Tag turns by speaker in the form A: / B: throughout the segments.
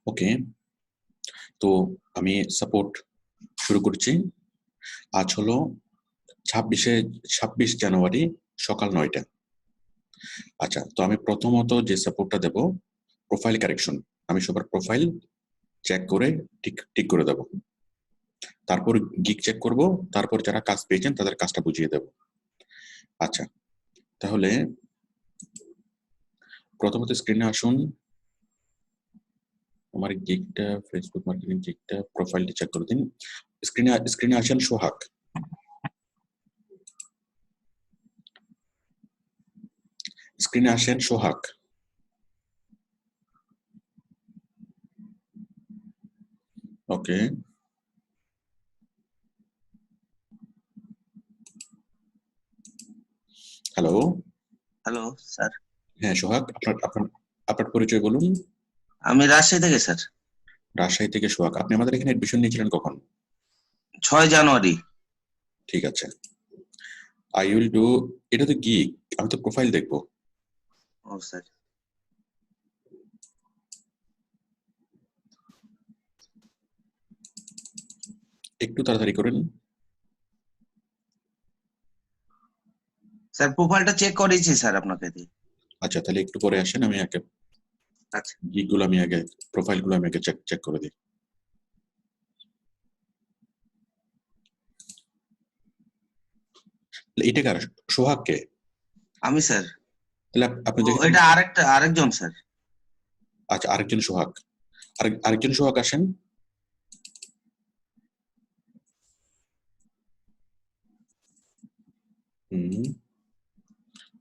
A: ওকে, তো আমি সাপোর্ট শুরু করছি। আজ হলো 26 জানুয়ারি সকাল 9টা। আচ্ছা, তো আমি প্রথমত যে সাপোর্টটা দেব প্রোফাইল কারেকশন। আমি সবার প্রোফাইল চেক করে ঠিক করে দেব। তারপর গিগ চেক করব, তারপর যারা কাজ পেয়েছেন তাদের কাজটা বুঝিয়ে দেব। আচ্ছা, তাহলে প্রথমত স্ক্রিনে আসুন। আমার গিগটা, ফেসবুক মার্কেটিং গিগটা, প্রোফাইলটা চেক করে দিন। স্ক্রিনে আসেন সোহাগ। স্ক্রিনে আসেন সোহাগ। ওকে, হ্যালো।
B: Hello sir.
A: হ্যাঁ সোহাগ, আপনার পরিচয় বলুন।
B: আমি রাজশাহী থেকে স্যার।
A: রাজশাহী থেকে সোহাগ। আপনি আমাদের এখানে এডমিশন নিয়েছিলেন কখন?
B: 6 জানুয়ারি।
A: ঠিক আছে, আই উইল ডু। এটা তো গিগ, আমি তো প্রোফাইল দেখবো।
B: ও স্যার।
A: একটু তাড়াতাড়ি করেন।
B: স্যার প্রোফাইলটা চেক করেছি স্যার আপনাকে দিয়ে।
A: আচ্ছা, তাহলে একটু পরে আসেন, আমি আগে
B: আচ্ছা
A: গিগগুলো আমি আগে প্রোফাইলগুলো আমি আগে চেক করে দিই। এটা কার? সোহাগ কে?
B: আমি স্যার।
A: তাহলে আপনি
B: ও
A: যেখানে,
B: এটা আরেকজন স্যার।
A: আচ্ছা আরেকজন সোহাগ, আরেকজন সোহাগ আসেন।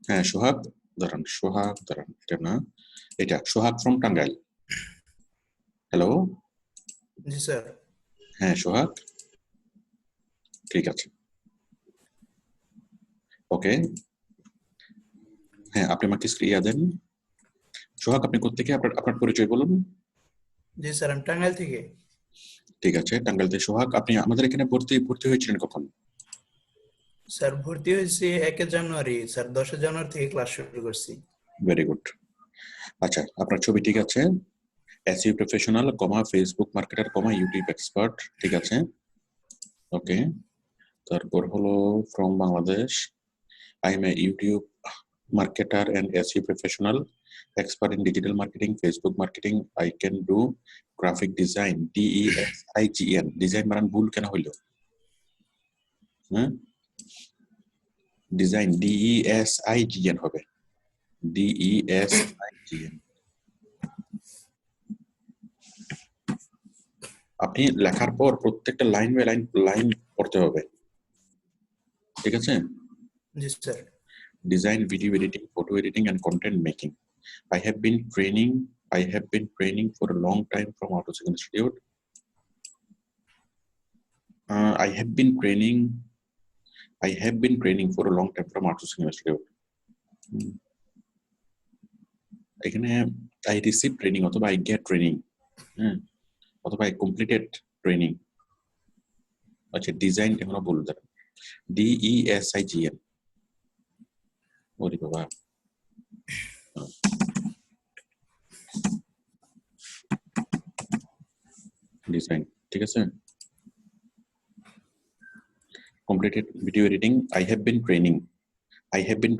A: হ্যাঁ সোহাগ, দাঁড়ান, এটা না, এটা সোহাগ ফ্রম টাঙ্গাইল। হ্যালো।
C: জি স্যার।
A: হ্যাঁ সোহাগ, ঠিক আছে, ওকে। হ্যাঁ, আপনি আমাকে স্ক্রিয়া দেন। সোহাগ, আপনি কোত্থেকে? আপনার পরিচয় বলুন।
C: জি স্যার, আমি টাঙ্গাইল থেকে।
A: ঠিক আছে, টাঙ্গাইল থেকে সোহাগ। আপনি আমাদের এখানে ভর্তি হয়েছিলেন কখন?
C: স্যার ভর্তি হয়েছি 1 জানুয়ারি স্যার। 10 জানুয়ারি থেকে ক্লাস শুরু করছি।
A: Very good. আচ্ছা, আপনার ছবি ঠিক আছে, SEO professional, Facebook marketer, YouTube expert, ঠিক আছে, ওকে। তারপর হলো from Bangladesh, I M A YouTube marketer and SEO professional, expert in digital marketing, Facebook marketing. I can do graphic design, DESIGN. Design বানান ভুল কেন হইল? হ্যাঁ, ডিজাইন DESIGN হবে, DESIGN। আপনি লেখার পর প্রত্যেকটা লাইন বাই লাইন পড়তে হবে, ঠিক আছে?
C: জি sir.
A: Design, video editing, photo editing, and content making. I have been training for a long time from AutoSig Institute. I have been training for a long time from AutoSig Institute. এখানে I receive training অথবা I get training, অথবা I completed training। আচ্ছা, design এখনো বলতে DESIGN। ওরে বাবা, design, ঠিক আছে। Completed video editing. I have been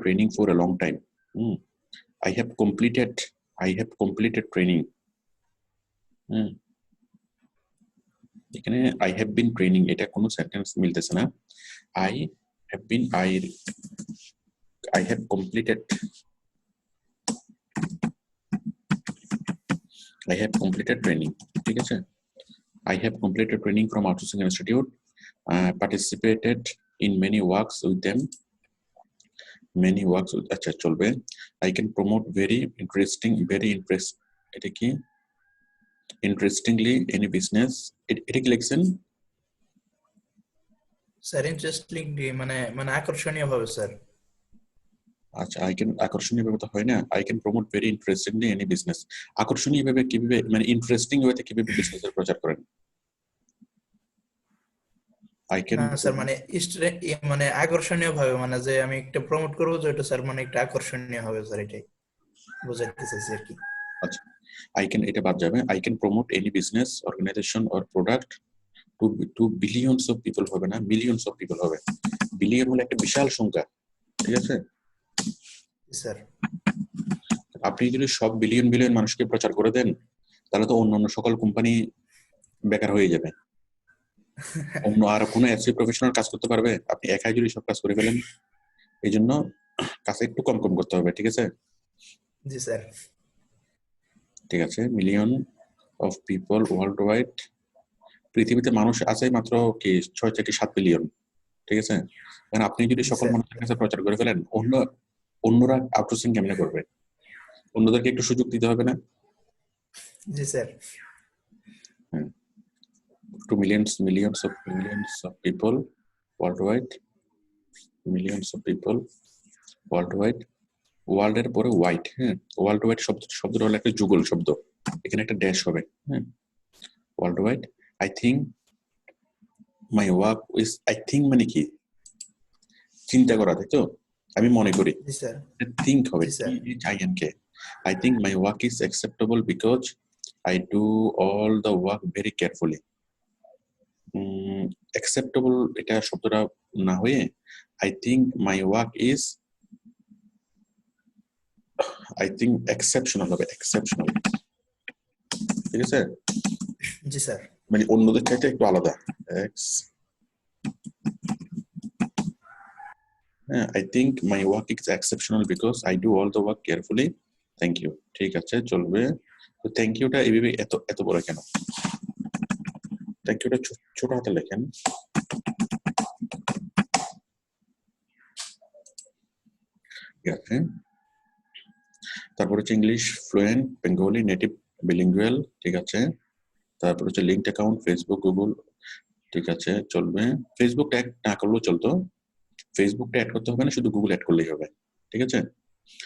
A: training for a long time. I have completed training. এখানে I have been training, এটা কোনো সেন্টেন্স মিলতেছে না। I have completed training, ঠিক আছে। I have completed training from AutoSig Institute, participated in many works with them, আচ্ছা চলবে। I can promote এটা কি interestingly any business, এটা কি লিখছেন?
C: স্যার ইন্টারেস্টিংলি মানে আকর্ষণীয় ভাবে স্যার।
A: আচ্ছা, আকর্ষণীয় ভাবে তো হয় না। I can promote very interestingly any business। আকর্ষণীয় ভাবে কিভাবে, মানে ইন্টারেস্টিং ওয়েতে কিভাবে বিজনেসের প্রচার করেন? I can
C: স্যার মানে আকর্ষণীয় ভাবে, মানে যে আমি একটা প্রমোট করবো, যে এটা স্যার মানে একটা আকর্ষণীয় হবে স্যার, এটাই বোঝাতে চাইছি আর কি।
A: আচ্ছা, এটা বাদ যাবে। I can promote any business, organization or product to billions of people হবে না, millions of people হবে। বিলিয়ন হলো একটা বিশাল সংখ্যা, ঠিক আছে?
C: জি স্যার।
A: আপনি যদি সব বিলিয়ন বিলিয়ন মানুষকে প্রচার করে দেন, তাহলে তো অন্যান্য সকল কোম্পানি বেকার হয়ে যাবে। অন্য আর কোনো এসইও প্রফেশনাল কাজ করতে পারবে? আপনি একাই যদি সব কাজ করে ফেলেন। এই জন্য কাজ একটু কম কম করতে হবে, ঠিক আছে?
C: জি স্যার।
A: ঠিক আছে, million of people world wide. পৃথিবীতে মানুষ আছে মাত্র কি 6 থেকে 7 বিলিয়ন, ঠিক আছে? কারণ আপনি যদি
C: জি
A: সকল
C: স্যার।
A: মানুষের কাছে প্রচার করে ফেলেন, অন্যরা আউটসোর্সিং কেমনে করবে? অন্যদেরকে একটু সুযোগ দিতে হবে না?
C: জি sir.
A: To millions of people worldwide, millions of people worldwide, world এর পরে ওয়াইড, হ্যাঁ, ওয়ার্ল্ড ওয়াইড শব্দটা হলো একটা যুগল শব্দ, এখানে একটা ড্যাশ হবে, হ্যাঁ, world wide. I think my work is, I think মানে কি? চিন্তা করা, তাই তো? আমি মনে করি,
C: জি স্যার।
A: থিঙ্ক হবে,
C: জি sir.
A: THINK। I think my work is acceptable because I do all the work very carefully. Acceptable এটা শব্দটা না হয়ে I think my work is, I think exceptional হবে, এক্সেপশনাল, ঠিক আছে?
C: জি স্যার।
A: মানে অন্যদের চাইতে একটু আলাদা। I think my work is exceptional because I do all the work carefully. Thank you. ঠিক আছে, চলবে। তো থ্যাংক ইউটা এইভাবে এত এত বড় কেন? থ্যাংক ইউটা ছোট হাতে লেখেন। ঠিক আছে, তারপর হচ্ছে ইংলিশ ফ্লুয়েন্ট, বেঙ্গলি নেটিভ, বিলিঙ্গুয়াল, ঠিক আছে। তারপর হচ্ছে লিঙ্কড অ্যাকাউন্ট, ফেসবুক, গুগল, ঠিক আছে, চলবে। ফেসবুক ট্যাগ না করলেও চলতো, ফেসবুকটা অ্যাড করতে হবে না, শুধু গুগল অ্যাড করলেই হবে, ঠিক আছে।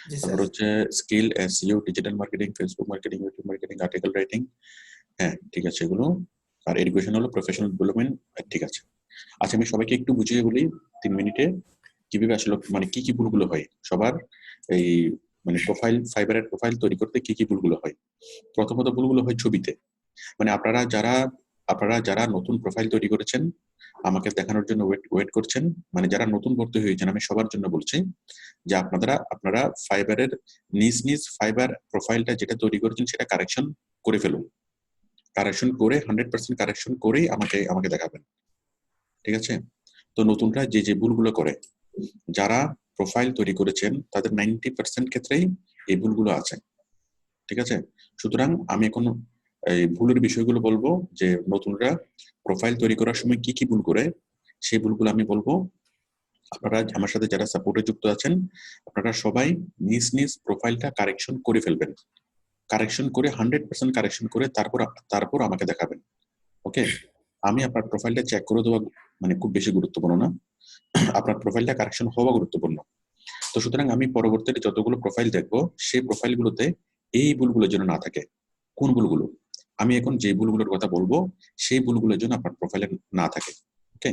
C: জি
A: তারপর
C: স্যার।
A: হচ্ছে skill, SEO, digital marketing, Facebook marketing, YouTube marketing, article writing, হ্যাঁ, ঠিক আছে এগুলো। আর এডুকেশন হলো প্রফেশনাল ডেভেলপমেন্ট, ঠিক আছে। আচ্ছা, আমি সবাইকে একটু বুঝিয়ে বলি 3 মিনিটে কিভাবে আসলে মানে কি কি ভুলগুলো হয় সবার এই মানে প্রোফাইল, ফাইবারের প্রোফাইল তৈরি করতে কি কি ভুলগুলো হয়। প্রথমত ভুলগুলো হয় ছবিতে। মানে আপনারা যারা নতুন প্রোফাইল তৈরি করেছেন, আমাকে দেখানোর জন্য ওয়েট করছেন, মানে যারা নতুন ভর্তি হয়েছেন, আমি সবার জন্য বলছি যে আপনারা ফাইবারের নিজ ফাইবার প্রোফাইলটা যেটা তৈরি করেছেন সেটা কারেকশন করে ফেলুন। কারেকশন করে 100% কারেকশন করেই আমাকে দেখাবেন, ঠিক আছে? তো নতুনরা যে ভুলগুলো করে, যারা প্রোফাইল তৈরি করেছেন তাদের 90% ক্ষেত্রেই এই ভুলগুলো আছে, ঠিক আছে? সুতরাং আমি এখন এই ভুলের বিষয়গুলো বলবো, যে নতুনরা প্রোফাইল তৈরি করার সময় কি কি ভুল করে সেই ভুলগুলো আমি বলবো। আপনারা আমার সাথে যারা সাপোর্টে যুক্ত আছেন, আপনারা সবাই নিজ প্রোফাইলটা কারেকশন করে ফেলবেন। কারেকশন করে 100% কারেকশন করে তারপর আমাকে দেখাবেন, ওকে? আমি আপনার প্রোফাইলটা চেক করে দেওয়া মানে খুব বেশি গুরুত্বপূর্ণ না, আপনার প্রোফাইলটা কারেকশন হওয়া গুরুত্বপূর্ণ। তো সুতরাং আমি পরবর্তীতে যতগুলো প্রোফাইল দেখবো সেই প্রোফাইলগুলোতে এই ভুলগুলো যেন না থাকে। কোন ভুলগুলো? আমি এখন যে ভুলগুলোর কথা বলবো সেই ভুলগুলোর জন্য আপনার প্রোফাইলে না থাকে, ওকে?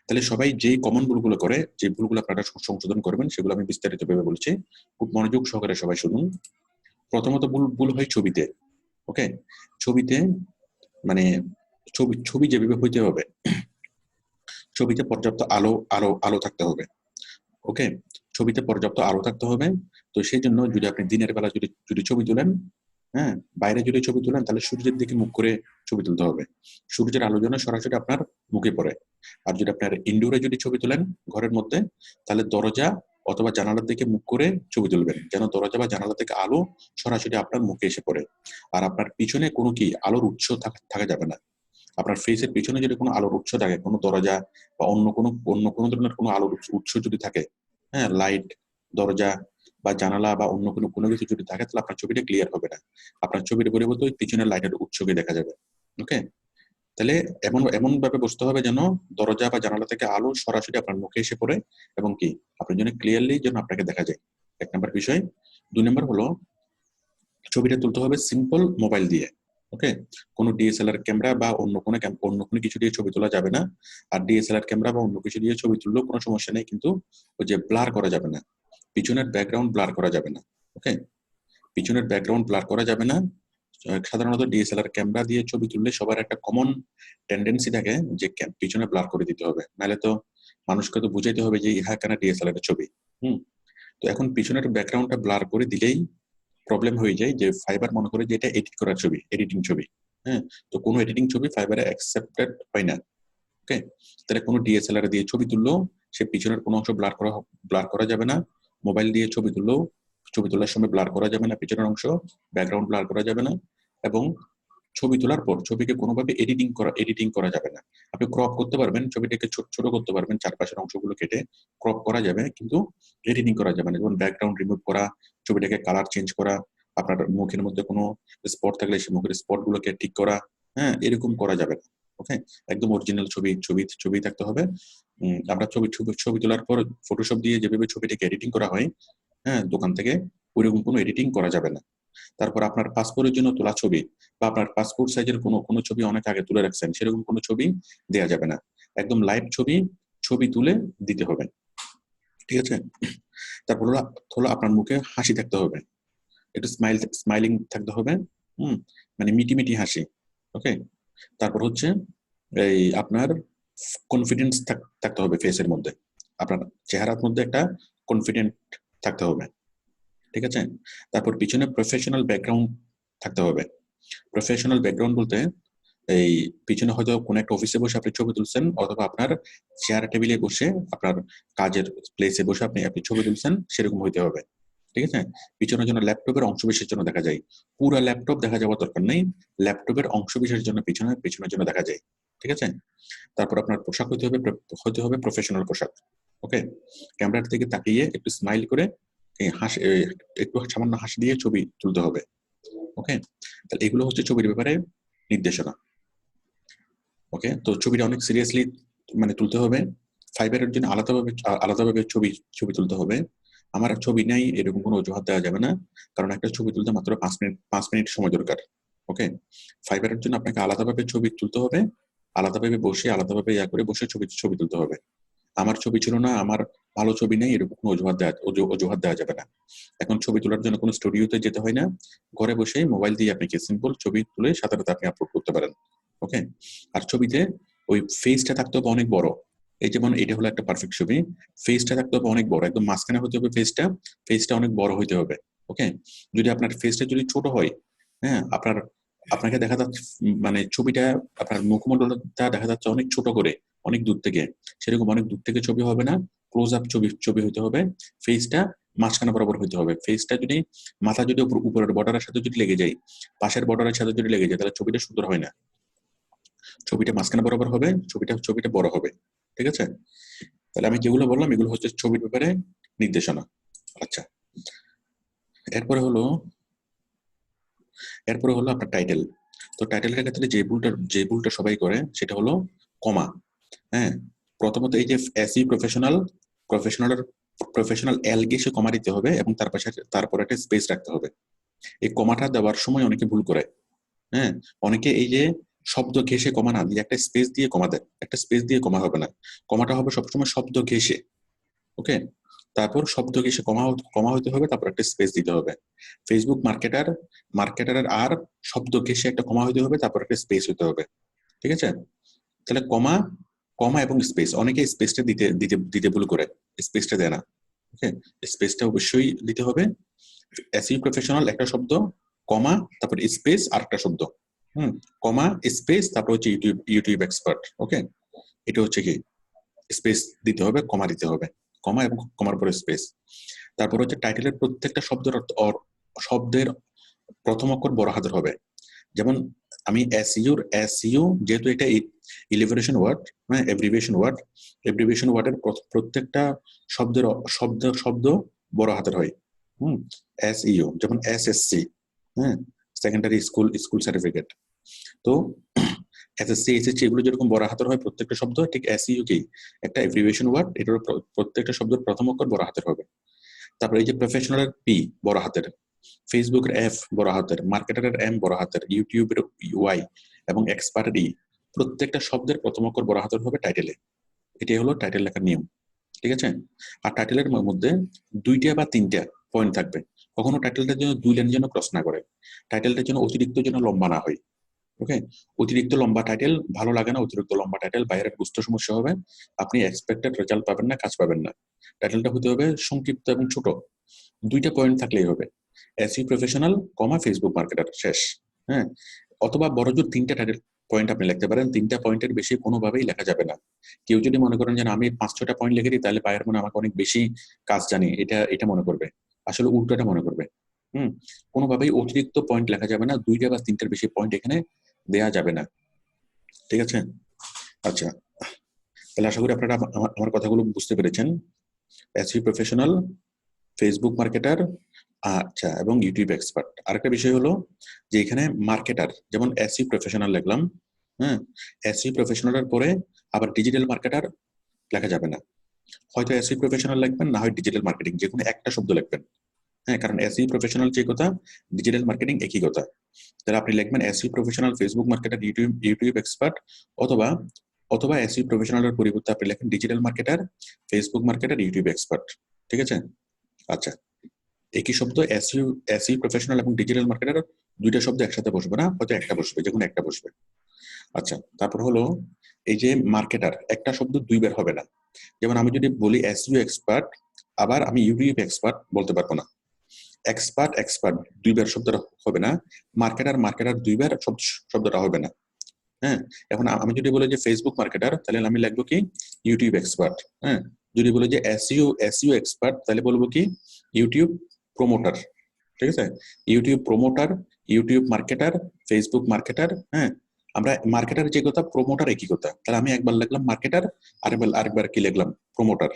A: তাহলে সবাই যেই কমন ভুলগুলো করে, যে ভুলগুলো আপনারা সংশোধন করবেন সেগুলো আমি বিস্তারিত ভাবে বলছি, খুব মনোযোগ সহকারে সবাই শুনুন। প্রথমত ভুল হয় ছবিতে, ওকে? ছবিতে মানে ছবি যেভাবে হইতে হবে, ছবিতে পর্যাপ্ত আলো থাকতে হবে, ওকে? ছবিতে পর্যাপ্ত আলো থাকতে হবে। তো সেই জন্য যদি আপনি দিনের বেলা যদি ছবি তোলেন, হ্যাঁ, বাইরে যদি ছবি তোলেন তাহলে সূর্যের দিকে মুখ করে ছবি তুলতে হবে, সূর্যের আলো যেন সরাসরি আপনার মুখে পড়ে। আর যদি আপনার ইনডোরে যদি ছবি তোলেন ঘরের মধ্যে, তাহলে দরজা অথবা জানালার দিকে মুখ করে ছবি তুলবেন, যেন দরজা বা জানালা থেকে আলো সরাসরি আপনার মুখে এসে পড়ে। আর আপনার পিছনে কোনো কি আলোর উৎস থাকা যাবে না। আপনার ফেসের পিছনে যদি কোনো আলোর উৎস থাকে, কোনো দরজা বা অন্য কোনো ধরনের কোনো আলোর উৎস যদি থাকে, হ্যাঁ, লাইট, দরজা বা জানালা বা অন্য কোনো কিছু যদি থাকে, তাহলে আপনার ছবিটা ক্লিয়ার হবে না। আপনার ছবির পরিবর্তে ওই পিছনের লাইটের উৎসকে দেখা যাবে, ওকে? তাহলে এমন ভাবে বসতে হবে যেন দরজা বা জানালা থেকে আলো সরাসরি আপনার মুখে এসে পড়ে, এবং কি আপনার জন্য ক্লিয়ারলি যেন আপনাকে দেখা যায়। 1 নম্বর বিষয়। 2 নম্বর হলো ছবিটা তুলতে হবে সিম্পল মোবাইল দিয়ে, ওকে? কোনো ডিএসএলআর ক্যামেরা বা অন্য কোনো কিছু দিয়ে ছবি তোলা যাবে না। আর ডিএসএলআর ক্যামেরা বা অন্য কিছু দিয়ে ছবি তুললেও কোনো সমস্যা নেই, কিন্তু ওই যে ব্লার করা যাবে না, পিছনের ব্যাকগ্রাউন্ড ব্লার করা যাবে না, ওকে? পিছনের ব্যাকগ্রাউন্ড ব্লার করা যাবে না। সাধারণত ডিএসএলআর ক্যামেরা দিয়ে ছবি তুললে সবার একটা কমন টেন্ডেন্সি থাকে যে পিছনে ব্লার করে দিতে হবে, নাহলে তো মানুষকে তো বুঝাইতে হবে যে ইহা কেন ডিএসএলআর এর ছবি। তো এখন পিছনের ব্যাকগ্রাউন্ডটা ব্লার করে দিলেই প্রবলেম হয়ে যায় যে ফাইবার মনে করে যে এটা এডিট করা ছবি, এডিটিং ছবি। তো কোনো এডিটিং ছবি ফাইবারে অ্যাকসেপ্টেড হয় না। ওকে, তাহলে কোনো ডিএসএলআর দিয়ে ছবি তুললেও সে পিছনের কোনো অংশ ব্লার করা যাবে না। মোবাইল দিয়ে ছবি তুললেও ছবি তোলার সময় ব্লার করা যাবে না পিছনের অংশ, ব্যাকগ্রাউন্ড ব্লার করা যাবে না। এবং ছবি তোলার পর ছবিকে কোনোভাবে এডিটিং করা যাবে না। আপনি ক্রপ করতে পারবেন, ছবিটাকে ছোট ছোট করতে পারবেন, চারপাশের অংশগুলো কেটে ক্রপ করা যাবে, কিন্তু এডিটিং করা যাবে না। যেমন ব্যাকগ্রাউন্ড রিমুভ করা, ছবিটাকে কালার চেঞ্জ করা, আপনার মুখের মধ্যে কোনো স্পট থাকলে সেই মুখের স্পট গুলোকে ঠিক করা, এরকম করা যাবে না। ওকে, একদম অরিজিনাল ছবি থাকতে হবে। আমরা ছবি তোলার পর ফটোশপ দিয়ে যেভাবে ছবিটাকে এডিটিং করা হয় দোকান থেকে, ওইরকম কোনো এডিটিং করা যাবে না। তারপর আপনার পাসপোর্টের জন্য তোলা ছবি বা আপনার পাসপোর্ট সাইজের কোনো ছবি অনেক আগে তুলে রাখছেন, সেরকম কোনো ছবি দেওয়া যাবে না। একদম লাইভ ছবি তুলে দিতে হবে, ঠিক আছে? তারপর হলো আপনার মুখে হাসি থাকতে হবে, একটু স্মাইলিং থাকতে হবে, মানে মিটি হাসি। ওকে, তারপর হচ্ছে এই আপনার কনফিডেন্স থাকতে হবে ফেসের মধ্যে, আপনার চেহারার মধ্যে একটা কনফিডেন্ট থাকতে হবে, ঠিক আছে? তারপর পিছনে প্রফেশনাল ব্যাকগ্রাউন্ড থাকতে হবে। প্রফেশনাল ব্যাকগ্রাউন্ড বলতে এই পিছনে হয়তো কোনো একটা অফিসে বসে আপনি ছবি তুলছেন, অথবা আপনার চেয়ার টেবিলে বসে আপনার কাজের প্লেসে বসে আপনি ছবি তুলছেন, সেরকম হইতে হবে, ঠিক আছে? পিছনের জন্য ল্যাপটপের অংশবিশেষের জন্য দেখা যায়, পুরো ল্যাপটপ দেখা যাওয়ার দরকার নেই, ল্যাপটপের অংশবিশেষের জন্য পিছনের জন্য দেখা যায়, ঠিক আছে? তারপর আপনার পোশাক হইতে হবে প্রফেশনাল পোশাক। ওকে, ক্যামেরার দিকে তাকিয়ে একটু স্মাইল করে একটু সামান্য হাসি দিয়ে ছবি তুলতে হবে। ওকে, তাহলে এগুলো হচ্ছে ছবির ব্যাপারে নির্দেশনা। ওকে, তো ছবিটা অনেক সিরিয়াসলি মানে তুলতে হবে। ফাইবারের জন্য আলাদাভাবে ছবি তুলতে হবে। আমার ছবি নেই এরকম কোনো অজুহাত দেওয়া যাবে না, কারণ একটা ছবি তুলতে মাত্র 5 মিনিট সময় দরকার। ওকে, ফাইবারের জন্য আপনাকে আলাদাভাবে ছবি তুলতে হবে, আলাদাভাবে বসে ছবি তুলতে হবে। আমার ছবি ছিল না, আমার ভালো ছবি নেই, এরকম কোনো অজুহাত দেওয়া যাবে না। এখন ছবি তোলার জন্য কোনো স্টুডিওতে যেতে হয় না, ঘরে বসে মোবাইল দিয়ে আপনি সিম্পল ছবি তুলে সাথে আপনি আপলোড করতে পারেন। ওকে, আর ছবিতে ওই ফেসটা থাকতে হবে অনেক বড়। এই যেমন এটা হলো একটা পারফেক্ট ছবি, ফেসটা থাকতে হবে অনেক বড়, একদম মাঝখানে হতে হবে ফেসটা অনেক বড় হইতে হবে। ওকে, যদি আপনার ফেসটা যদি ছোট হয়, আপনাকে দেখা যাচ্ছে মানে ছবিটা আপনার মুখমণ্ডলটা দেখা যাচ্ছে অনেক ছোট করে, অনেক দূর থেকে, সেরকম অনেক দূর থেকে ছবি হবে না, ক্লোজ আপ ছবি হইতে হবে। ফেসটা মাঝখানে বরাবর হইতে হবে। ফেসটা যদি মাথা যদি উপরের বর্ডারের সাথে যদি লেগে যায়, পাশের বর্ডারের সাথে যদি লেগে যায়, তাহলে ছবিটা সুন্দর হয় না। ছবিটা মাঝখানে বরাবর হবে, ছবিটা বড় হবে, ঠিক আছে? তাহলে আমি যেগুলো বললাম এগুলো হচ্ছে ছবির ব্যাপারে নির্দেশনা। আচ্ছা, এরপরে হলো আপনার টাইটেল। তো টাইটেলের ক্ষেত্রে যে ভুলটা সবাই করে সেটা হলো কমা। প্রথমত এই যে এসই প্রফেশনাল এল সে কমা দিতে হবে, এবং তারপর একটা স্পেস রাখতে হবে। এই কমাটা দেওয়ার সময় অনেকে ভুল করে। অনেকে এই যে শব্দ ঘেঁষে কমা না দিয়ে একটা স্পেস দিয়ে কমা দেয়। একটা স্পেস দিয়ে কমা হবে না, কমাটা হবে সবসময় শব্দ ঘেঁষে। ওকে, তারপর শব্দ ঘেঁষে কমা হইতে হবে, তারপর একটা স্পেস দিতে হবে। ফেসবুক মার্কেটার আর শব্দ ঘেঁষে একটা কমা হইতে হবে, তারপর একটা স্পেস হইতে হবে, ঠিক আছে? তাহলে কমা এবং স্পেস, অনেকে স্পেসটা দিতে ভুল করে, স্পেসটা দেয় না। ওকে, স্পেসটা অবশ্যই দিতে হবে। এসইও প্রফেশনাল একটা শব্দ, কমা, তারপর স্পেস আর একটা শব্দ, কমা স্পেস, তারপর হচ্ছে ইউটিউব এক্সপার্ট। ওকে, এটা হচ্ছে কি স্পেস দিতে হবে, কমা দিতে হবে, কমা এবং কমার পরে স্পেস। তারপর হচ্ছে টাইটেলের প্রত্যেকটা শব্দের প্রথম অক্ষর বড় হাতের হবে। যেমন আমি এসইও যেহেতু এটা এলিভেশন ওয়ার্ড, এব্রিভিয়েশন ওয়ার্ডের প্রত্যেকটা শব্দ বড় হাতের হয়। এসইও যেমন এসএসসি, সেকেন্ডারি স্কুল সার্টিফিকেট। তো এসএসসি এসএসসি এগুলো যেরকম বড় হাতের হয় প্রত্যেকটা শব্দ, ঠিক এসইও কি একটা এব্রিভিয়েশন ওয়ার্ড, এটার প্রত্যেকটা শব্দের প্রথম অক্ষর বড় হাতের হবে। তারপরে এই যে প্রফেশনালের পি বড় হাতের, ফেসবুকের এফ বড় হাতের, মার্কেটারের এম বড় হাতের, ইউটিউবের ওয়াই এবং এক্সপার্টের ই, প্রত্যেকটা শব্দের প্রথম অক্ষর বড় হাতের হবে টাইটেলে। এটাই হলো টাইটেল লেখার নিয়ম, ঠিক আছে? আর টাইটেলের মধ্যে 2টা বা 3টা পয়েন্ট থাকবে, কখনো টাইটেলটা যেন 2 লাইন যেন ক্রস না করে, টাইটেলটা যেন অতিরিক্ত যেন লম্বা না হয়। ওকে, অতিরিক্ত লম্বা টাইটেল ভালো লাগে না, অতিরিক্ত লম্বা টাইটেল বাইরের বুঝতে সমস্যা হবে, আপনি এক্সপেক্টেড রেজাল্ট পাবেন না, কাজ পাবেন না। টাইটেলটা হতে হবে সংক্ষিপ্ত এবং ছোট, 2টা পয়েন্ট থাকলেই হবে, এসইও প্রফেশনাল কমা ফেসবুক মার্কেটার, শেষ। হ্যাঁ, অথবা বড় জোর 3টা টাইটেল পয়েন্ট আপনি লিখতে পারেন, 3টা পয়েন্টের বেশি কোনোভাবেই লেখা যাবে না। কেউ যদি মনে করেন যে আমি 5-6টা পয়েন্ট লিখে দিই তাহলে বায়ার মনে আমাকে অনেক বেশি কাজ জানি, এটা মনে করবে, আসলে উল্টোটা মনে করবে। কোনোভাবেই অতিরিক্ত পয়েন্ট লেখা যাবে না, 2টা বা 3টার বেশি পয়েন্ট এখানে দেয়া যাবে না, ঠিক আছে? আচ্ছা, তাহলে আশা করি আপনারা আমার কথাগুলো বুঝতে পেরেছেন। এসইও প্রফেশনাল, ফেসবুক মার্কেটার, আচ্ছা, এবং ইউটিউব এক্সপার্ট। আরেকটা বিষয় হলো যে এখানে মার্কেটার, যেমন এসইও প্রফেশনাল লিখলাম, হ্যাঁ, এসইও প্রফেশনালের পরে আবার ডিজিটাল মার্কেটার লেখা যাবে না, হয়তো এসইও প্রফেশনাল লিখবেন, না হয় ডিজিটাল মার্কেটিং, যে কোনো একটা শব্দ লিখবেন। হ্যাঁ, কারণ এসইও প্রফেশনাল যে কথা, ডিজিটাল মার্কেটিং একই কথা। তাহলে আপনি লিখবেন SEO professional, Facebook marketer, YouTube expert, অথবা অথবা এসইও প্রফেশনালের পরিবর্তে আপনি লেখেন digital marketer, Facebook marketer, YouTube expert, ঠিক আছে? আচ্ছা, একই শব্দ এসইও প্রফেশনাল এবং ডিজিটাল মার্কেটার, 2টা শব্দ একসাথে বসবে না, হয়তো একটা বসবে, যে কোনো একটা বসবে। আচ্ছা, তারপর হলো এই যে মার্কেটার, একটা শব্দ 2বার হবে না। যেমন আমি যদি বলি এসইও এক্সপার্ট, আবার আমি ইউটিউব এক্সপার্ট বলতে পারবো না। এক্সপার্ট 2বার শব্দটা হবে না, মার্কেটার 2বার শব্দটা হবে না। হ্যাঁ, এখন আমি যদি বলি যে ফেসবুক মার্কেটার, তাহলে আমি লিখবো কি ইউটিউব এক্সপার্ট। হ্যাঁ, যদি বলি যে এসইও এক্সপার্ট, তাহলে বলবো কি ইউটিউব প্রমোটার, ঠিক আছে? YouTube promoter, YouTube marketer, Facebook marketer. হ্যাঁ, আমরা মার্কেটার যে কথা, প্রমোটার একই কথা। তাহলে আমি একবার লিখলাম মার্কেটার, আরেকবার কি লিখলাম প্রমোটার,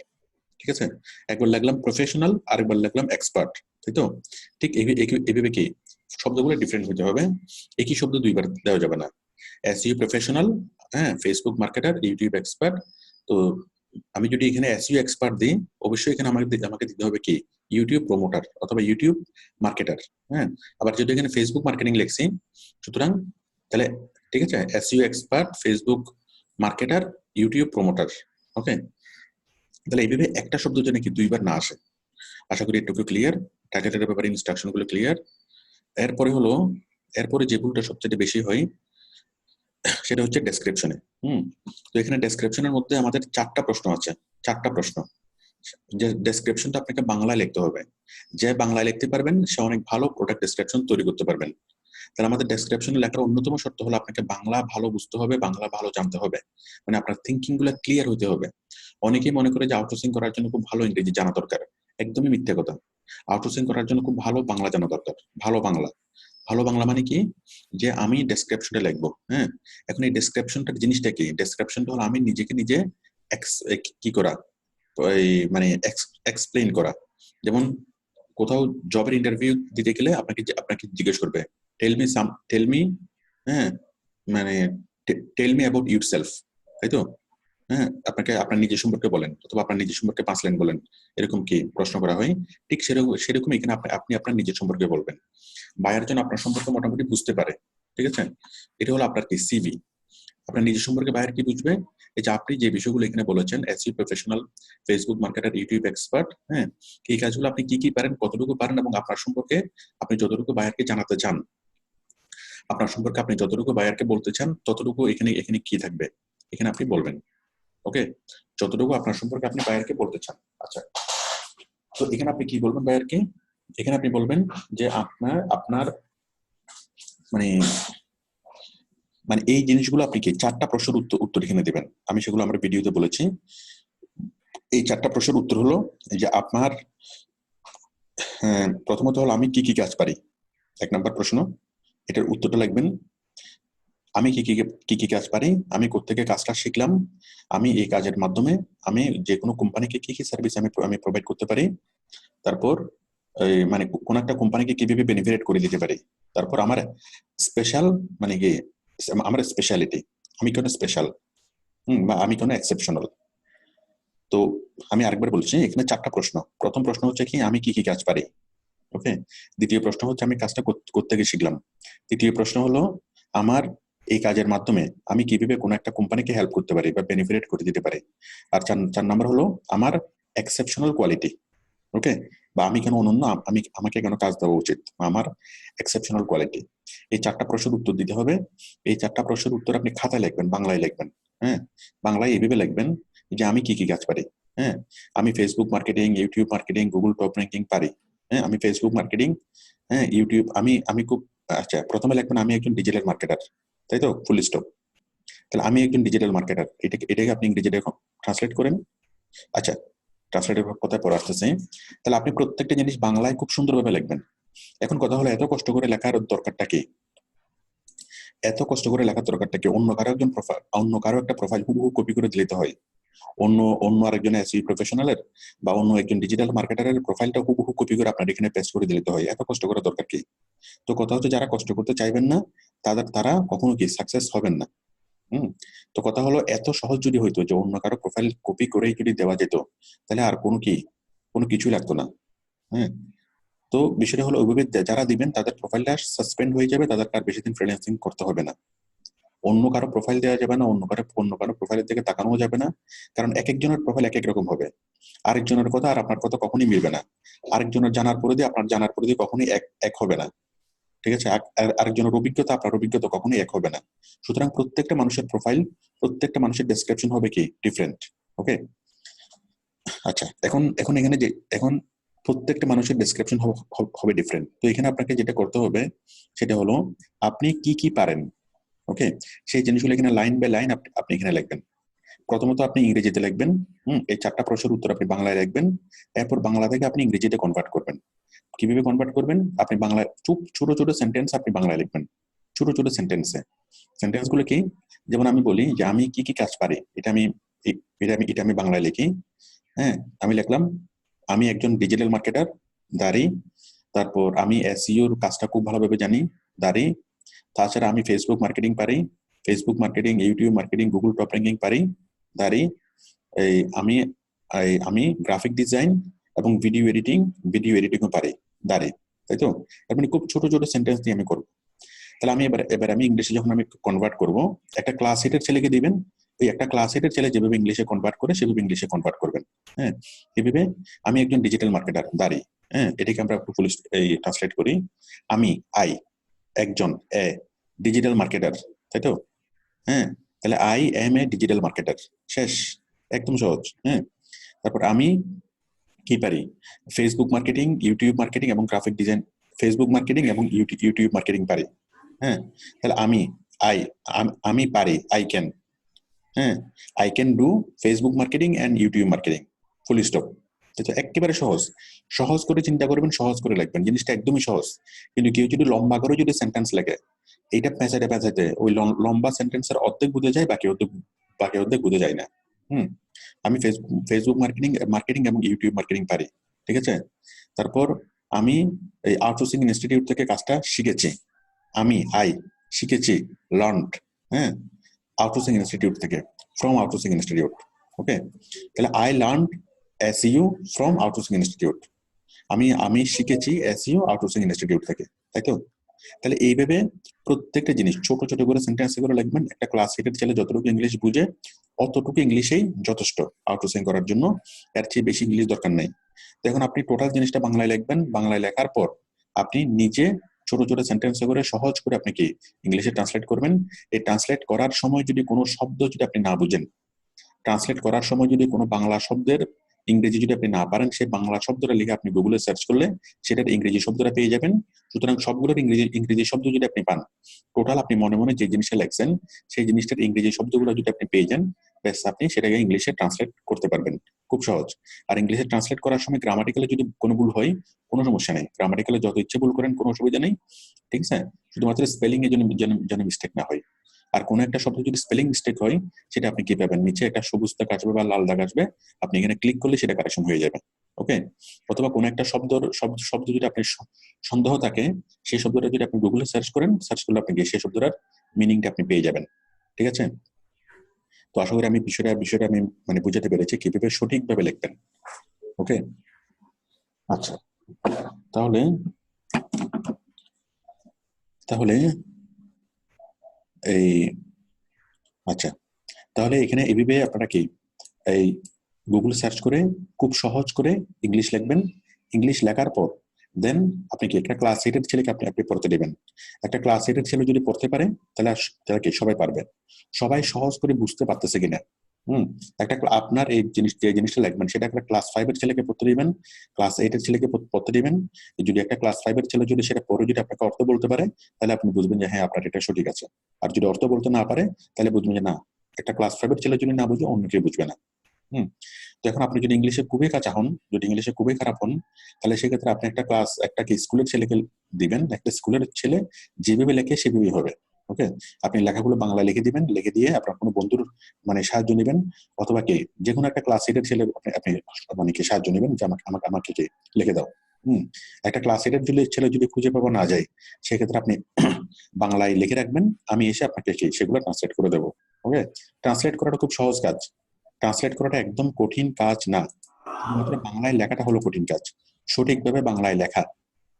A: ঠিক আছে? একবার লিখলাম প্রফেশনাল, আরেকবার লিখলাম এক্সপার্ট, তাই তো? ঠিক এইভাবে কি শব্দগুলো ডিফারেন্ট হতে হবে, একই শব্দ 2বার দেওয়া যাবে না। এসইও প্রফেশনাল, হ্যাঁ, ফেসবুক মার্কেটার, ইউটিউব এক্সপার্ট। তো আমি যদি এখানে এসইও এক্সপার্ট দিই, অবশ্যই এখানে আমাকে দিতে হবে কি ইউটিউব প্রমোটার অথবা ইউটিউব মার্কেটার। হ্যাঁ, আবার যদি এখানে ফেসবুক মার্কেটিং লিখছি, সুতরাং তাহলে ঠিক আছে, SEO expert, Facebook marketer, YouTube promoter. Okay, তাহলে এইভাবে একটা শব্দ যেন কি 2বার না আসে। আশা করি একটু ক্লিয়ার, টাইটেলের ব্যাপারে ইনস্ট্রাকশন গুলো ক্লিয়ার। এরপরে যে ভুলটা সবচেয়ে বেশি হয় সেটা হচ্ছে ডেসক্রিপশনে। তো এখানে ডেসক্রিপশনের মধ্যে আমাদের 4টা প্রশ্ন আছে, 4টা প্রশ্ন। যে ডেসক্রিপশনটা আপনাকে বাংলায় লিখতে হবে, যে বাংলায় লিখতে পারবেন সে অনেক ভালো প্রোডাক্ট ডেসক্রিপশন তৈরি করতে পারবেন। তাহলে আমাদের ডেসক্রিপশনে লেখার অন্যতম শর্ত হলো আপনাকে বাংলা ভালো বুঝতে হবে, বাংলা ভালো জানতে হবে, মানে আপনার থিঙ্কিং গুলো ক্লিয়ার হতে হবে। অনেকেই মনে করে যে আউটসোর্সিং করার জন্য খুব ভালো ইংরেজি জানা দরকার, একদমই মিথ্যে কথা। আউটসোর্সিং করার জন্য খুব ভালো বাংলা জানা দরকার। ভালো বাংলা মানে কি, যে আমি ডেসক্রিপশনটা লিখবো। হ্যাঁ, এখন এই ডেসক্রিপশনটার জিনিসটা কি, ডেসক্রিপশনটা হলো আমি নিজেকে নিজে কি করা, মানে এক্সপ্লেইন করা। যেমন কোথাও জবের ইন্টারভিউ দিতে গেলে আপনাকে জিজ্ঞেস করবে টেল মি, হ্যাঁ, মানে টেল মি অ্যাবাউট ইউরসেলফ, তাই তো? হ্যাঁ, আপনাকে আপনার নিজের সম্পর্কে বলেন, অথবা আপনার নিজের সম্পর্কে 5 লাইন বলেন, এরকম কি প্রশ্ন করা হয়। ঠিক সেরকম এখানে আপনি আপনার নিজের সম্পর্কে বলবেন, বায়ার যেন আপনার সম্পর্কে মোটামুটি বুঝতে পারে, ঠিক আছে? এটা হলো আপনার কি সিভি। আপনার নিজের সম্পর্কে বায়ার কি বুঝবে, এই যে আপনি যে বিষয়গুলো এখানে বলেছেন, SEO professional, Facebook marketer, YouTube expert, হ্যাঁ, এই কাজগুলো আপনি কি পারেন, কতটুকু পারেন, এবং আপনার সম্পর্কে আপনি যতটুকু বায়ারকে জানাতে চান, আপনার সম্পর্কে আপনি যতটুকু বায়ারকে বলতে চান, ততটুকু এখানে কি থাকবে, এখানে আপনি বলবেন। ওকে, যতটুকু আপনার সম্পর্কে আপনি বায়ারকে বলতে চান। আচ্ছা, তো এখানে আপনি কি বলবেন বায়ারকে, এখানে আপনি বলবেন যে আপনার মানে মানে এই জিনিসগুলো আপনি কি 4টা প্রশ্নের উত্তর এখানে দিবেন। আমি সেগুলো আমার ভিডিওতে বলেছি। এই 4টা প্রশ্নের উত্তর হলো যে আপনার প্রথমত হলো আমি কি কাজ পারি, 1 নাম্বার প্রশ্ন। এটার উত্তরটা লিখবেন, আমি কি কাজ পারি, আমি কোত্থেকে কাজটা শিখলাম, আমি এই কাজের মাধ্যমে আমি যে কোনো কোম্পানিকে কি সার্ভিস আমি প্রোভাইড করতে পারি, তারপর মানে কোন একটা কোম্পানিকে কিভাবে বেনিফিট করে দিতে পারি, তারপর আমার স্পেশাল মানে কি আমার স্পেশালিটি, আমি কেন স্পেশাল, বা আমি কেন এক্সেপশনাল। তো আমি আরেকবার বলছি, এখানে 4টা প্রশ্ন। প্রথম প্রশ্ন হচ্ছে কি আমি কি কাজ পারি, ওকে। দ্বিতীয় প্রশ্ন হচ্ছে আমি কাজটা করতে গিয়ে শিখলাম। তৃতীয় প্রশ্ন হলো আমার এই কাজের মাধ্যমে আমি কিভাবে কোনো একটা কোম্পানিকে হেল্প করতে পারি বা বেনিফিট করে দিতে পারি। আর 4 নাম্বার হলো আমার এক্সেপশনাল কোয়ালিটি, ওকে, বা আমি কেন অনন্য, আমি আমাকে কেন কাজ দেওয়া উচিত, আমার এক্সেপশনাল কোয়ালিটি। এই 4টা প্রশ্নের উত্তর দিতে হবে। এই 4টা প্রশ্নের উত্তর আপনি খাতায় লিখবেন, বাংলায় লিখবেন। হ্যাঁ, বাংলায় এইভাবে লিখবেন যে আমি কি কি কাজ পারি। হ্যাঁ, আমি Facebook marketing, YouTube marketing, Google top ranking পারি। হ্যাঁ, আমি ফেসবুক মার্কেটিং, হ্যাঁ ইউটিউব, আমি আমি খুব, আচ্ছা প্রথমে লিখবেন আমি একজন ডিজিটাল মার্কেটার, তাই তো, ফুল স্টপ। তাহলে আমি একজন ডিজিটাল মার্কেটার, এটাকে আপনি ইংরেজিতে ট্রান্সলেট করেন। আচ্ছা, ট্রান্সলেটের কথায় পরে আসতেছে। তাহলে আপনি প্রত্যেকটা জিনিস বাংলায় খুব সুন্দরভাবে লিখবেন। এখন কথা হলো, এত কষ্ট করে লেখার দরকারটা কি? এত কষ্ট করে লেখার দরকারটা কি? অন্য কারো একজন প্রোফাইল, অন্য কারো একটা প্রোফাইল হুবহু কপি করে দিতে হয়। অন্য অন্য আরেকজন এসইও প্রফেশনালের বা অন্য একজন ডিজিটাল মার্কেটারের প্রোফাইলটা হুবহু কপি করে আপনার এখানে পেস্ট করে দিতে হয়। এত কষ্ট করার দরকার কি? তো কথা হচ্ছে, যারা কষ্ট করতে চাইবেন না তারা কখনো কি সাকসেস হবেন না। হুম। তো কথা হলো, এত সহজ যদি হইতো যে অন্য কারো প্রোফাইল কপি করেই যদি দেওয়া যেত, তাহলে আর কোনো কিছুই লাগতো না। হ্যাঁ। তো বিষয়টা হলো, ওইভাবে যারা দিবেন তাদের প্রোফাইলটা সাসপেন্ড হয়ে যাবে, তাদেরকে আর বেশি দিন ফ্রিল্যান্সিং করতে হবে না। অন্য কারো প্রোফাইল দেওয়া যাবে না, অন্য কারো প্রোফাইলের দিকে তাকানো যাবে না। কারণ এক একজনের প্রোফাইল এক এক রকম হবে। আরেকজনের কথা আর আপনার কথা কখনোই মিলবে না। আরেকজনের জানার পরিধি আপনার জানার পরিধি কখনোই এক এক হবে না। ঠিক আছে, আরেকজনের অভিজ্ঞতা আপনার অভিজ্ঞতা কখনোই এক হবে না। সুতরাং প্রত্যেকটা মানুষের প্রোফাইল, প্রত্যেকটা মানুষের ডেসক্রিপশন হবে কি ডিফারেন্ট। ওকে। আচ্ছা, এখন এখন এখানে যে এখন প্রত্যেকটা মানুষের ডেসক্রিপশন হবে ডিফারেন্ট। তো এখানে আপনাকে যেটা করতে হবে সেটা হলো, আপনি কি কি পারেন। ওকে, সেই জিনিসগুলো এখানে লাইন বাই লাইন আপনি এখানে লিখবেন। প্রথমত আপনি ইংরেজিতে লিখবেন। এই 4টা প্রশ্নের উত্তর আপনি বাংলায় লিখবেন। এরপর বাংলা থেকে আপনি ইংরেজিতে কনভার্ট করবেন। কিভাবে কনভার্ট করবেন? আপনি বাংলায় ছোট ছোট সেন্টেন্স আপনি বাংলায় লিখবেন। ছোট ছোট সেন্টেন্স গুলো কি? যেমন আমি বলি যে আমি কি কি কাজ পারি, এটা আমি বাংলায় লিখি। হ্যাঁ, আমি লিখলাম আমি একজন ডিজিটাল মার্কেটার, দাঁড়ি। তারপর আমি এসইওর কাজটা খুব ভালোভাবে জানি, দাঁড়ি। তাছাড়া আমি ফেসবুক মার্কেটিং পারি, Facebook marketing, YouTube marketing, Google top ranking পারি, দাঁড়ি। এই আমি আমি গ্রাফিক ডিজাইন এবং ভিডিও এডিটিংও পারি, দাঁড়ি। তাই তো? তার মানে খুব ছোট ছোট সেন্টেন্স দিয়ে আমি করবো। তাহলে আমি এবার আমি ইংলিশে যখন আমি কনভার্ট করব, একটা ক্লাস 8-এর ছেলেকে দিবেন, ওই একটা ক্লাস 8-এর ছেলে যেভাবে ইংলিশে কনভার্ট করে সেভাবে ইংলিশে কনভার্ট করবেন। হ্যাঁ, এভাবে আমি একজন ডিজিটাল মার্কেটার, দাঁড়ি। হ্যাঁ, এটাকে আমরা একটু ফুল ট্রান্সলেট করি। আমি একজন ডিজিটাল মার্কেটার, তাই তো? হ্যাঁ, তাহলে I M A digital marketer, শেষ। একদম সহজ। হ্যাঁ, তারপর আমি কি পারি? ফেসবুক মার্কেটিং, ইউটিউব মার্কেটিং এবং গ্রাফিক ডিজাইন, ফেসবুক মার্কেটিং এবং ইউটিউব মার্কেটিং পারি। হ্যাঁ, তাহলে আই আমি পারি, আই ক্যান। হ্যাঁ, I can do Facebook marketing and YouTube marketing, full stop. আচ্ছা, একেবারে সহজ। সহজ করে চিন্তা করবেন, সহজ করে লিখবেন, জিনিসটা একদমই সহজ। কিন্তু কেউ যদি লম্বা করে যদি সেন্টেন্স লেখে, এইটা পেঁচাতে পেঁচাতে ওই লম্বা সেন্টেন্সের অর্ধেক বুঝে যায়, বাকি অর্ধেক বুঝে যায় না। হুম। আমি ফেসবুক মার্কেটিং এবং ইউটিউব মার্কেটিং পারি। ঠিক আছে। তারপর আমি এই আউটসোর্সিং ইনস্টিটিউট থেকে কাজটা শিখেছি। আই শিখেছি, লার্নড। হ্যাঁ, আউটসোর্সিং ইনস্টিটিউট থেকে, ফ্রম আউটসোর্সিং ইনস্টিটিউট। ওকে, তাহলে I learn SU from outsourcing institute. আমি শিখেছি এসইউ আউটসোর্সিং ইনস্টিটিউট থেকে, তাই তো? তাহলে এইভাবে প্রত্যেকটা জিনিস ছোট ছোট করে সেন্টেন্স করে লিখবেন। একটা ক্লাস 8-এর ছেলে যতটুকু ইংলিশ বুঝে অতটুকু ইংলিশেই যথেষ্ট আউটসোর্সিং করার জন্য। এর চেয়ে বেশি ইংলিশ দরকার নেই। তো এখন আপনি টোটাল জিনিসটা বাংলায় লিখবেন। বাংলায় লেখার পর আপনি নিজে ছোট ছোট সেন্টেন্স করে সহজ করে আপনি কি ইংলিশে ট্রান্সলেট করবেন। এই ট্রান্সলেট করার সময় যদি কোনো শব্দ যদি আপনি না বুঝেন, ট্রান্সলেট করার সময় যদি কোনো বাংলা শব্দের ইংরেজি যদি আপনি না পারেন, সেই বাংলা শব্দটা লিখে আপনি গুগলে সার্চ করলে সেটার ইংরেজি শব্দটা পেয়ে যাবেন। সুতরাং সবগুলোর ইংরেজি শব্দ যদি আপনি পান, টোটাল আপনি মনে মনে যে জিনিসটা লেখছেন সেই জিনিসটার ইংরেজি শব্দগুলো যদি আপনি পেয়ে যান, ব্যাস আপনি সেটাকে ইংলিশে ট্রান্সলেট করতে পারবেন। খুব সহজ। আর ইংলিশে ট্রান্সলেট করার সময় গ্রামাটিক্যালে যদি কোনো ভুল হয়, কোনো সমস্যা নেই। গ্রামাটিক্যালে যত ইচ্ছে ভুল করেন, কোনো অসুবিধা নেই। ঠিক আছে, শুধুমাত্র স্পেলিং এর যেন মিস্টেক না হয়। আর কোনো একটা শব্দ যদি স্পেলিং মিস্টেক হয়, সেটা আপনি কি পাবেন, নিচে একটা সবুজ দাগ আসবে বা লাল দাগ আসবে, আপনি এখানে ক্লিক করলে সেটা কারেকশন হয়ে যাবে। ওকে। অথবা কোনো একটা শব্দ যদি আপনি সন্দেহ থাকে, সেই শব্দটা যদি আপনি গুগলে সার্চ করলে আপনি সেই শব্দটার মিনিংটা আপনি পেয়ে যাবেন। ঠিক আছে। তো আশা করি আমি বিষয়টা আমি মানে বুঝাতে পেরেছি কিভাবে সঠিকভাবে লিখবেন। ওকে। আচ্ছা, তাহলে তাহলে এই আচ্ছা, তাহলে এখানে এইভাবে আপনারা কি এই গুগল সার্চ করে খুব সহজ করে ইংলিশ লিখবেন। ইংলিশ লেখার পর দেন আপনি কি একটা ক্লাস 8 এর ছেলেকে আপনি আপনি পড়তে দিবেন। একটা ক্লাস 8 এর ছেলে যদি পড়তে পারে তাহলে তাহলে কি সবাই পারবে। সবাই সহজ করে বুঝতে পারতেছে কিনা। একটা আপনার এই জিনিস যে জিনিসটা লিখবেন সেটা একটা ক্লাস 5 এর ছেলেকে পড়তে দিবেন, ক্লাস 8 এর ছেলেকে পড়তে দিবেন। যদি একটা ক্লাস 5 এর ছেলে যদি সেটা পড়ে যদি আপনাকে অর্থ বলতে পারে তাহলে আপনি বুঝবেন যে হ্যাঁ আপনার এটা সঠিক আছে। আর যদি অর্থ বলতে না পারে তাহলে বুঝবেন যে না, একটা ক্লাস 5 এর ছেলে যদি না বুঝে অন্য কেউ বুঝবে না। হুম তো এখন আপনি যদি ইংলিশে খুবই কাঁচা হন, যদি ইংলিশে খুবই খারাপ হন, তাহলে সেক্ষেত্রে আপনি একটা কি স্কুলের ছেলেকে দিবেন। একটা স্কুলের ছেলে যেভাবে লেখে সেভাবেই হবে। ওকে, আপনি লেখাগুলো বাংলা লিখে দিবেন, লিখে দিয়ে আপনার কোনো বন্ধুর মানে সাহায্য নেবেন, অথবা কি যে কোনো একটা ক্লাস 8 এর ছেলে আপনি আপনি মানে কি সাহায্য নেবেন যে আমাকে কি লিখে দাও। একটা ক্লাস 8 এর ছেলে যদি খুঁজে পাওয়া না যায় সেক্ষেত্রে আপনি বাংলায় লিখে রাখবেন, আমি এসে আপনাকে কি সেগুলো ট্রান্সলেট করে দেবো। ওকে, ট্রান্সলেট করাটা খুব সহজ কাজ। ট্রান্সলেট করাটা একদম কঠিন কাজ না, শুধুমাত্র বাংলায় লেখাটা হলো কঠিন কাজ। সঠিকভাবে বাংলায় লেখা,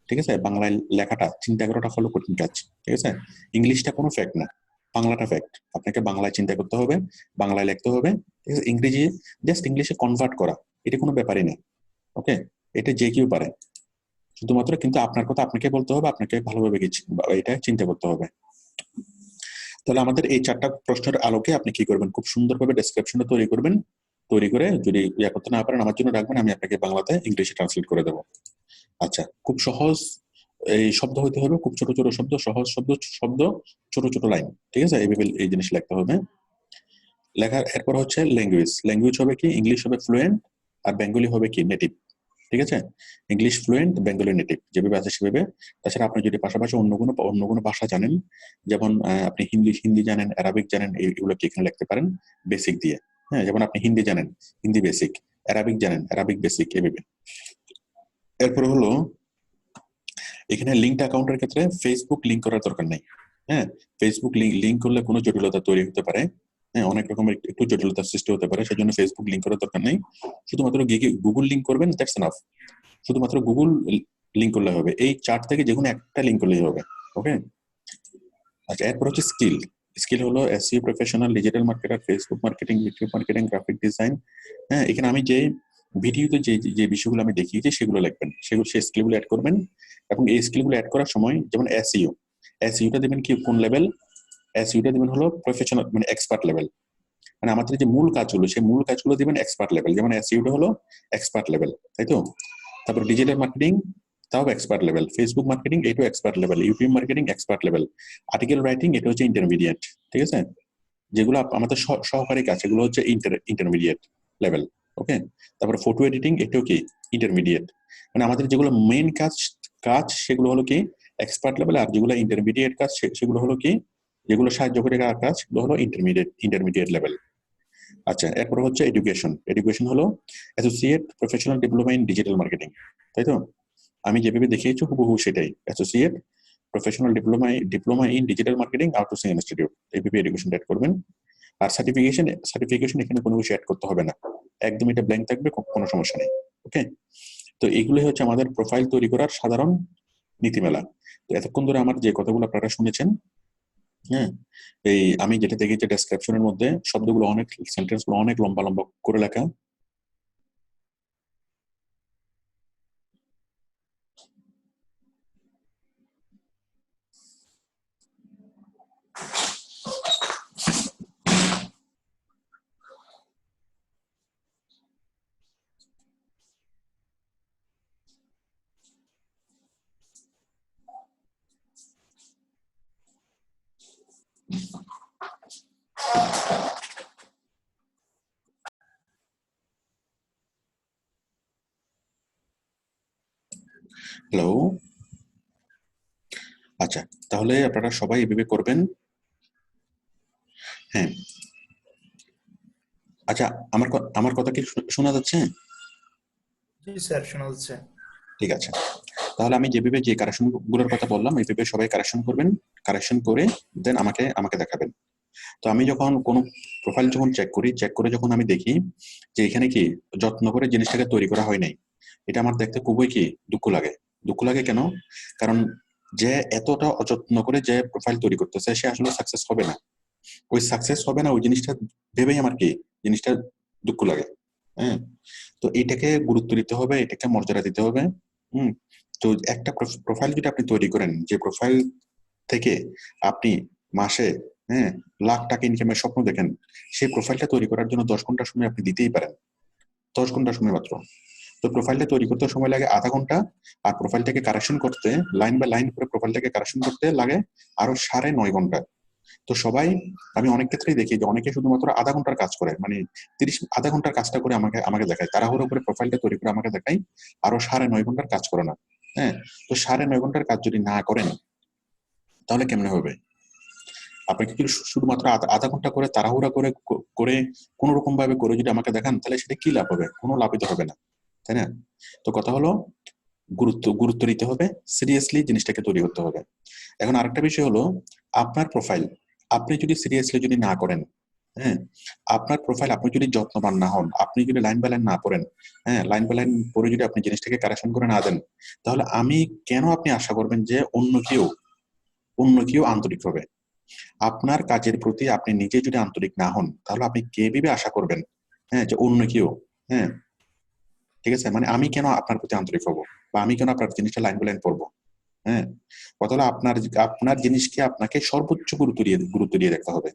A: ঠিক আছে, বাংলায় লেখাটা চিন্তা করাটা হলো কঠিন কাজ। ঠিক আছে, ইংলিশটা কোনো ফ্যাক্ট না, বাংলাটা ফ্যাক্ট। আপনাকে বাংলায় চিন্তা করতে হবে, বাংলায় লিখতে হবে। ঠিক আছে, ইংরেজি জাস্ট ইংলিশে কনভার্ট করা এটা কোনো ব্যাপারই না। ওকে, এটা যে কেউ পারে, শুধুমাত্র কিন্তু আপনার কথা আপনাকে বলতে হবে, আপনাকে ভালোভাবে এটা চিন্তা করতে হবে। তাহলে আমাদের এই 4টা প্রশ্নের আলোকে আপনি কি করবেন, খুব সুন্দরভাবে ডেসক্রিপশনটা তৈরি করবেন। তৈরি করে যদি ইয়া করতে না পারেন আমার জন্য রাখবেন, আমি আপনাকে বাংলাতে ইংলিশে ট্রান্সলেট করে দেবো। আচ্ছা, খুব সহজ এই শব্দ হইতে হবে, খুব ছোট ছোট শব্দ, সহজ শব্দ, ছোট ছোট লাইন। ঠিক আছে, এইভাবে এই জিনিস লিখতে হবে। লেখার এরপর হচ্ছে ল্যাঙ্গুয়েজ। ল্যাঙ্গুয়েজ হবে কি, ইংলিশ হবে ফ্লুয়েন্ট আর বেঙ্গলি হবে কি নেটিভ। ঠিক আছে, ইংলিশ ফ্লুয়েন্ট, বেঙ্গলি নেটিভ, যেভাবে আছে সেভাবে। তাছাড়া আপনি যদি পাশাপাশি অন্য কোনো ভাষা জানেন, যেমন আপনি হিন্দি জানেন, অ্যারাবিক জানেন, এগুলো কি এখানে লিখতে পারেন বেসিক দিয়ে। হ্যাঁ, যেমন আপনি হিন্দি জানেন, হিন্দি বেসিক, অ্যারাবিক জানেন, অ্যারাবিক বেসিক, এভাবে। এরপর হলো এখানে লিঙ্কড অ্যাকাউন্টের ক্ষেত্রে ফেসবুক লিঙ্ক করার দরকার নেই। হ্যাঁ, ফেসবুক লিঙ্ক করলে কোনো জটিলতা তৈরি হতে পারে। হ্যাঁ, অনেক রকমের একটু জটিলতার সৃষ্টি হতে পারে, সেজন্য ফেসবুক লিঙ্ক করার দরকার নেই। শুধুমাত্র গুগল লিঙ্ক করবেন, দ্যাটস এনাফ। শুধুমাত্র গুগল লিঙ্ক করলে হবে, এই 4 থেকে যে কোনো একটা লিঙ্ক করলেই হবে। ওকে, আচ্ছা, এরপর হচ্ছে স্কিল। স্কিল হলো SEO professional, digital marketer, Facebook marketing, YouTube marketing, graphic design. হ্যাঁ, এখানে আমি যে ভিডিওতে যে বিষয়গুলো আমি দেখিয়েছি সেগুলো লিখবেন, সেই স্কিলগুলো অ্যাড করবেন। এবং এই স্কিলগুলো অ্যাড করার সময় যেমন এসইওটা দেবেন কি কোন লেভেল, এসইওটা দেবেন হলো প্রফেশনাল মানে এক্সপার্ট লেভেল। মানে আমাদের যে মূল কাজগুলো সেই মূল কাজগুলো দিবেন এক্সপার্ট লেভেল, যেমন এসইওটা হলো এক্সপার্ট লেভেল, তাই তো। তারপর ডিজিটাল মার্কেটিং তাও এক্সপার্ট লেভেল, ফেসবুক মার্কেটিং এটাও expert level, YouTube marketing expert level, article writing এটা হচ্ছে ইন্টারমিডিয়েট। ঠিক আছে, যেগুলো আমাদের সহকারী কাজ এগুলো হচ্ছে ইন্টারমিডিয়েট লেভেল। ওকে, তারপরে ফটো এডিটিং এটাও কি ইন্টারমিডিয়েট। মানে আমাদের যেগুলো মেইন কাজ সেগুলো হলো কি এক্সপার্ট লেভেল, আর যেগুলো ইন্টারমিডিয়েট কাজ সেগুলো হলো কি, যেগুলো সাহায্য করে কাজ সেগুলো হলো ইন্টারমিডিয়েট লেভেল। আচ্ছা, এরপর হচ্ছে এডুকেশন হলো associate professional diploma in digital marketing, তাই তো। আমি যেভাবে দেখিয়েছি হুবহু সেটাই, associate professional diploma in digital marketing outsourcing institute, এইভাবে এডুকেশন অ্যাড করবেন। আর সার্টিফিকেশন এখানে কোনো কিছু অ্যাড করতে হবে না, একদম এটা ব্ল্যাঙ্ক থাকবে, কোনো সমস্যা নেই। ওকে, তো এগুলোই হচ্ছে আমাদের প্রোফাইল তৈরি করার সাধারণ নীতিমালা। তো এতক্ষণ ধরে আমার যে কথাগুলো আপনারা শুনেছেন, হ্যাঁ, এই আমি যেটা দেখেছি ডেসক্রিপশনের মধ্যে শব্দগুলো অনেক, সেন্টেন্সগুলো অনেক লম্বা লম্বা করে লেখা। হ্যালো, আচ্ছা, তাহলে আপনারা সবাই এভাবে করবেন। হ্যাঁ, আচ্ছা, আমার কথা কি শোনা যাচ্ছে?
C: জি স্যার, শোনা যাচ্ছে।
A: ঠিক আছে, তাহলে আমি যেভাবে যে কারেকশন গুলোর কথা বললাম এইভাবে সবাই কারেকশন করবেন, কারেকশন করে দেন আমাকে দেখাবেন। তো আমি যখন কোনো প্রোফাইল যখন চেক করে যখন আমি দেখি যে এখানে কি যত্ন করে জিনিসটাকে তৈরি করা হয় নাই, এটা আমার দেখতে খুবই কি দুঃখ লাগে কেন? কারণ যে এতটা অযত্ন করে যে প্রোফাইল তৈরি করতেছে সে আসলে সাকসেস হবে না, ওই জিনিসটা ভেবেই আমার কি জিনিসটা দুঃখ লাগে। হ্যাঁ, তো এটাকে গুরুত্ব দিতে হবে, এটাকে মর্যাদা দিতে হবে। হুম। তো একটা প্রোফাইল যদি আপনি তৈরি করেন, যে প্রোফাইল থেকে আপনি মাসে, হ্যাঁ, লাখ টাকা ইনকামের স্বপ্ন দেখেন, সেই প্রোফাইলটা তৈরি করার জন্য 10 ঘন্টা সময় আপনি দিতেই পারেন। 10 ঘন্টা সময় মাত্র। তো প্রোফাইলটা তৈরি করতে সময় লাগে আধা ঘন্টা, আর প্রোফাইলটাকে কারেকশন করতে, লাইন বাই লাইন করে প্রোফাইলটাকে কারেকশন করতে লাগে আরো 9.5 ঘন্টা। তো সবাই, আমি অনেক ক্ষেত্রেই দেখি যে অনেকে শুধুমাত্র আধা ঘন্টার কাজ করে, মানে আধা ঘন্টার কাজটা করে আমাকে আমাকে দেখায়, তাড়াহুড়ো করে প্রোফাইলটা তৈরি করে আমাকে দেখায়, আরো 9.5 ঘন্টার কাজ করে না। হ্যাঁ, তো 9.5 ঘন্টার কাজ যদি না করেন তাহলে কেমনে হবে? আপনাকে যদি শুধুমাত্র আধা ঘন্টা করে তাড়াহুড়া করে করে কোনো রকম ভাবে করে যদি আমাকে দেখান, তাহলে সেটা কি লাভ হবে? কোনো লাভই তো হবে না, তাই না? তো কথা হলো, গুরুত্ব দিতে হবে, সিরিয়াসলি জিনিসটাকে তৈরি করতে হবে। এখন আরেকটা বিষয় হলো, আপনার প্রোফাইল আপনি যদি সিরিয়াসলি যদি না করেন, হ্যাঁ, আপনার প্রোফাইল আপনি যদি যত্নবান না হন, আপনি যদি লাইন বাই লাইন না পড়েন, হ্যাঁ, লাইন বাই লাইন পড়ে যদি আপনি জিনিসটাকে কারেকশন করে না দেন, তাহলে আমি কেন আপনি আশা করবেন যে অন্য কেউ আন্তরিক হবে? আপনার কাজের প্রতি আপনি নিজে যদি আন্তরিক না হন, তাহলে আপনি কে ভেবে আশা করবেন, হ্যাঁ, যে অন্য কেউ, হ্যাঁ, ঠিক আছে, মানে আমি কেন আপনার প্রতি আন্তরিক হবো, বা আমি কেন আপনার জিনিসটা লাইন বাই লাইন পড়বো? হ্যাঁ, কথা হলো, আপনার আপনার জিনিসকে আপনাকে সর্বোচ্চ গুরুত্ব দিয়ে দেখতে হবে।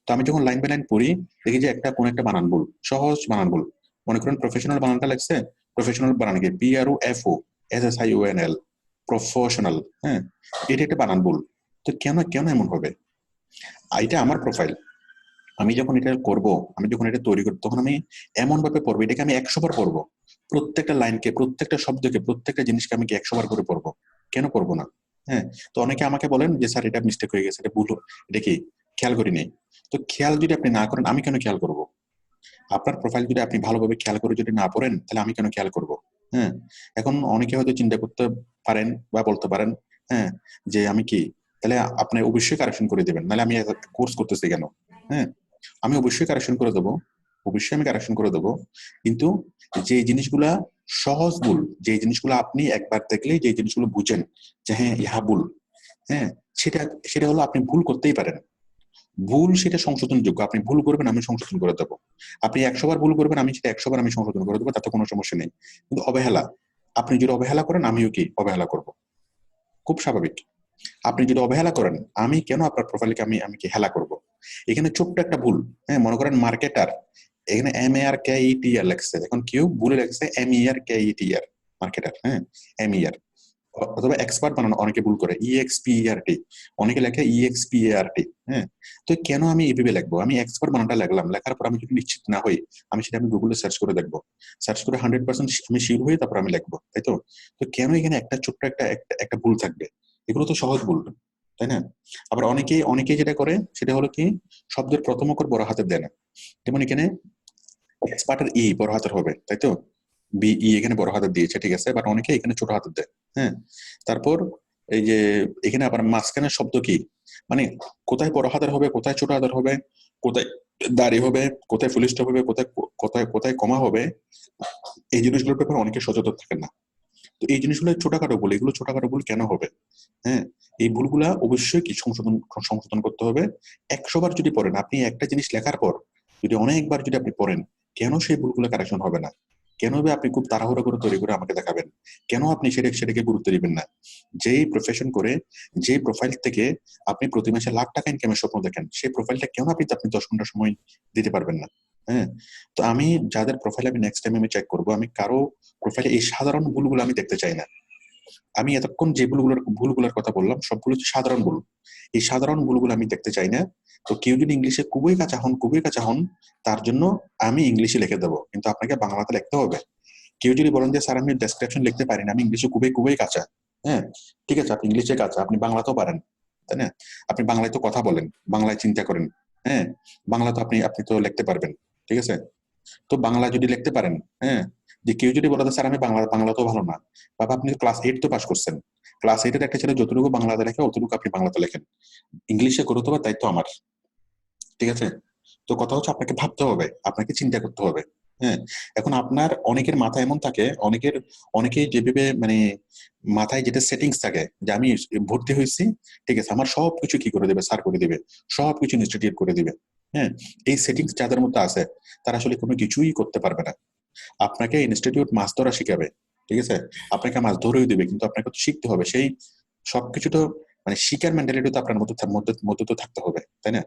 A: তো আমি যখন লাইন বাই লাইন পড়ি, দেখি যে কোন একটা বানান ভুল, সহজ বানান ভুল। মনে করেন প্রফেশনাল বানানটা লাগছে, প্রফেশনাল বানান কি PROFESSIONL, প্রফেশনাল, হ্যাঁ, এটা একটা বানান ভুল। তো কেন কেন এমন হবে? এটা আমার প্রোফাইল, আমি যখন এটা করব, আমি যখন এটা তৈরি করবো, তখন আমি এমন ভাবে পড়বো, এটাকে আমি 100 বার পড়বো, প্রত্যেকটা লাইনকে, প্রত্যেকটা শব্দকে, প্রত্যেকটা জিনিসকে আমি কি 100 বার করে পড়বো? কেন পড়বো না? হ্যাঁ। তো অনেকে আমাকে বলেন যে স্যার এটা মিস্টেক হয়ে গেছে, এটা ভুল, এটা কি খেয়াল করি নেই। তো খেয়াল যদি আপনি না করেন, আমি কেন খেয়াল করব? আপনার প্রোফাইল যদি আপনি ভালোভাবে খেয়াল করে যদি না পড়েন, তাহলে আমি কেন খেয়াল করব? হ্যাঁ। এখন অনেকে হয়তো চিন্তা করতে পারেন বা বলতে পারেন, হ্যাঁ, যে আমি কি, তাহলে আপনি অবশ্যই কারেকশন করে দেবেন, নাহলে আমি কোর্স করতেছি কেন? হ্যাঁ, আমি অবশ্যই কারেকশন করে দেবো, অবশ্যই আমি কারেকশন করে দেবো, কিন্তু যে জিনিসগুলা সহজ ভুল, যে জিনিসগুলো আপনি একবার দেখলেই যে জিনিসগুলো বুঝেন যে হ্যাঁ ইহা ভুল, হ্যাঁ, সেটা সেটা হলো আপনি ভুল করতেই পারেন। ভুল সেটা সংশোধনযোগ্য, আপনি ভুল করবেন, আমি সংশোধন করে দেবো। আপনি 100 বার ভুল করবেন, আমি সেটা 100 বার আমি সংশোধন করে দেবো, তাতে কোনো সমস্যা নেই। কিন্তু অবহেলা, আপনি যদি অবহেলা করেন, আমিও কি অবহেলা করব, খুব স্বাভাবিক। আপনি যদি অবহেলা করেন, আমি কেন আপনার প্রোফাইলকে আমি আমি কি হেলা করব? এখানে ছোট্ট একটা ভুল, হ্যাঁ, মনে করেন মার্কেটার, এখানে MARKETR লেখছে, এখন কেউ ভুলে লেখছে MERKETR, মার্কেটার, হ্যাঁ, MER। অথবা এক্সপার্ট বানানো অনেকে ভুল করে, EXPERT, অনেকে লেখে EXPART, হ্যাঁ। তো কেন আমি এইভাবে লিখবো? আমি এক্সপার্ট বানানটা লিখলাম, লেখার পর আমি যদি নিশ্চিত না হই, আমি সেটা আমি গুগলে সার্চ করে দেখবো, সার্চ করে 100% আমি শিওর হয়ে তারপর আমি লিখবো, তাই তো? তো কেন এখানে একটা ছোট্ট একটা ভুল থাকবে? এগুলো তো সহজ ভুল, তাই না? আবার অনেকেই যেটা করে সেটা হলো কি, শব্দের প্রথম অক্ষর বড় হাতের দেয় না। যেমন এখানে এক্সপার্টের বড় হাতের হবে, তাই তো? এখানে বড় হাতের দিয়েছে, ঠিক আছে, বাট অনেকে এখানে ছোট হাতের দেয়, হ্যাঁ। তারপর এই যে এখানে আবার মাঝখানের শব্দ কি, মানে কোথায় বড় হাতের হবে, কোথায় ছোট হাতের হবে, কোথায় দাড়ি হবে, কোথায় ফুল স্টপ হবে, কোথায় কোথায় কোথায় কমা হবে, এই জিনিসগুলোর ব্যাপারে অনেকে সচেতন থাকেন না। তো এই জিনিসগুলো ছোটখাটো ভুল, এগুলো ছোটখাটো ভুল কেন হবে? হ্যাঁ, এই ভুলগুলা অবশ্যই কি সংশোধন সংশোধন করতে হবে। 100 বার যদি পড়েন, আপনি একটা জিনিস লেখার পর যদি অনেকবার যদি আপনি পড়েন, কেন সেই ভুলগুলো কারেকশন হবে না? কেন বা আপনি খুব তাড়াহুড়ো করে তৈরি করে আমাকে দেখাবেন? কেন আপনি সেটাকে গুরুত্ব দিবেন না? যেই প্রফেশন করে, যে প্রোফাইল থেকে আপনি প্রতি মাসে লাখ টাকা ইনকামের স্বপ্ন দেখেন, সেই প্রোফাইলটা কেন আপনি 10 ঘন্টা সময় দিতে পারবেন না? হ্যাঁ। তো আমি যাদের প্রোফাইল আমি নেক্সট টাইম আমি চেক করবো, আমি কারো প্রোফাইলে এই সাধারণ ভুলগুলো আমি দেখতে চাই না। আমি এতক্ষণ যে ভুলগুলোর কথা বললাম, সবগুলো হচ্ছে সাধারণ ভুল। এই সাধারণ ভুলগুলো আমি দেখতে চাই না। তো কেউ যদি ইংলিশে খুবই কাঁচা হন, তার জন্য আমি ইংলিশে লিখে দেবো, কিন্তু আপনাকে বাংলাতে লিখতে হবে। কেউ যদি বলেন যে স্যার আমি ডেসক্রিপশন লিখতে পারি না, আমি ইংলিশে খুবই কাঁচা, হ্যাঁ, ঠিক আছে, আপনি ইংলিশে কাঁচা, আপনি বাংলাতেও পারেন, তাই না? আপনি বাংলায় তো কথা বলেন, বাংলায় চিন্তা করেন, হ্যাঁ, বাংলা তো আপনি আপনি তো লিখতে পারবেন, ঠিক আছে? তো বাংলা যদি লিখতে পারেন, হ্যাঁ, যে কেউ যদি বলে স্যার আমি বাংলা তো ভালো না, বাবা আপনি ক্লাস 8 তো পাস করছেন, ক্লাস 8-এর একটা ছেলে যতটুকু বাংলাতে লেখে অতটুকু আপনি বাংলাতে লেখেন, ইংলিশে করে দেওয়ার দায়িত্ব আমার, ঠিক আছে? তো কথা হচ্ছে আপনাকে ভাবতে হবে, আপনাকে চিন্তা করতে হবে, হ্যাঁ। এখন আপনার অনেকের মাথা এমন থাকে, অনেকেই যেভাবে মানে মাথায় যেটা সেটিংস থাকে যে আমি ভর্তি হয়েছি, ঠিক আছে, আমার সবকিছু কি করে দেবে, স্যার করে দিবে, সবকিছু ইনস্টিটিউট করে দিবে, হ্যাঁ। এই সেটিংস যাদের মধ্যে আছে, তারা আসলে কোনো কিছুই করতে পারবে না, আপনাকে ইনস্টিটিউট মাছ ধরা শিখাবে, ঠিক আছে, আপনাকে মাছ ধরেও দিবে, কিন্তু আপনাকে তো শিখতে হবে, সেই সবকিছু তো মানে শিকার মেন্টালিটি তো আপনার মধ্যে মধ্যে মধ্যে তো থাকতে হবে, তাই না?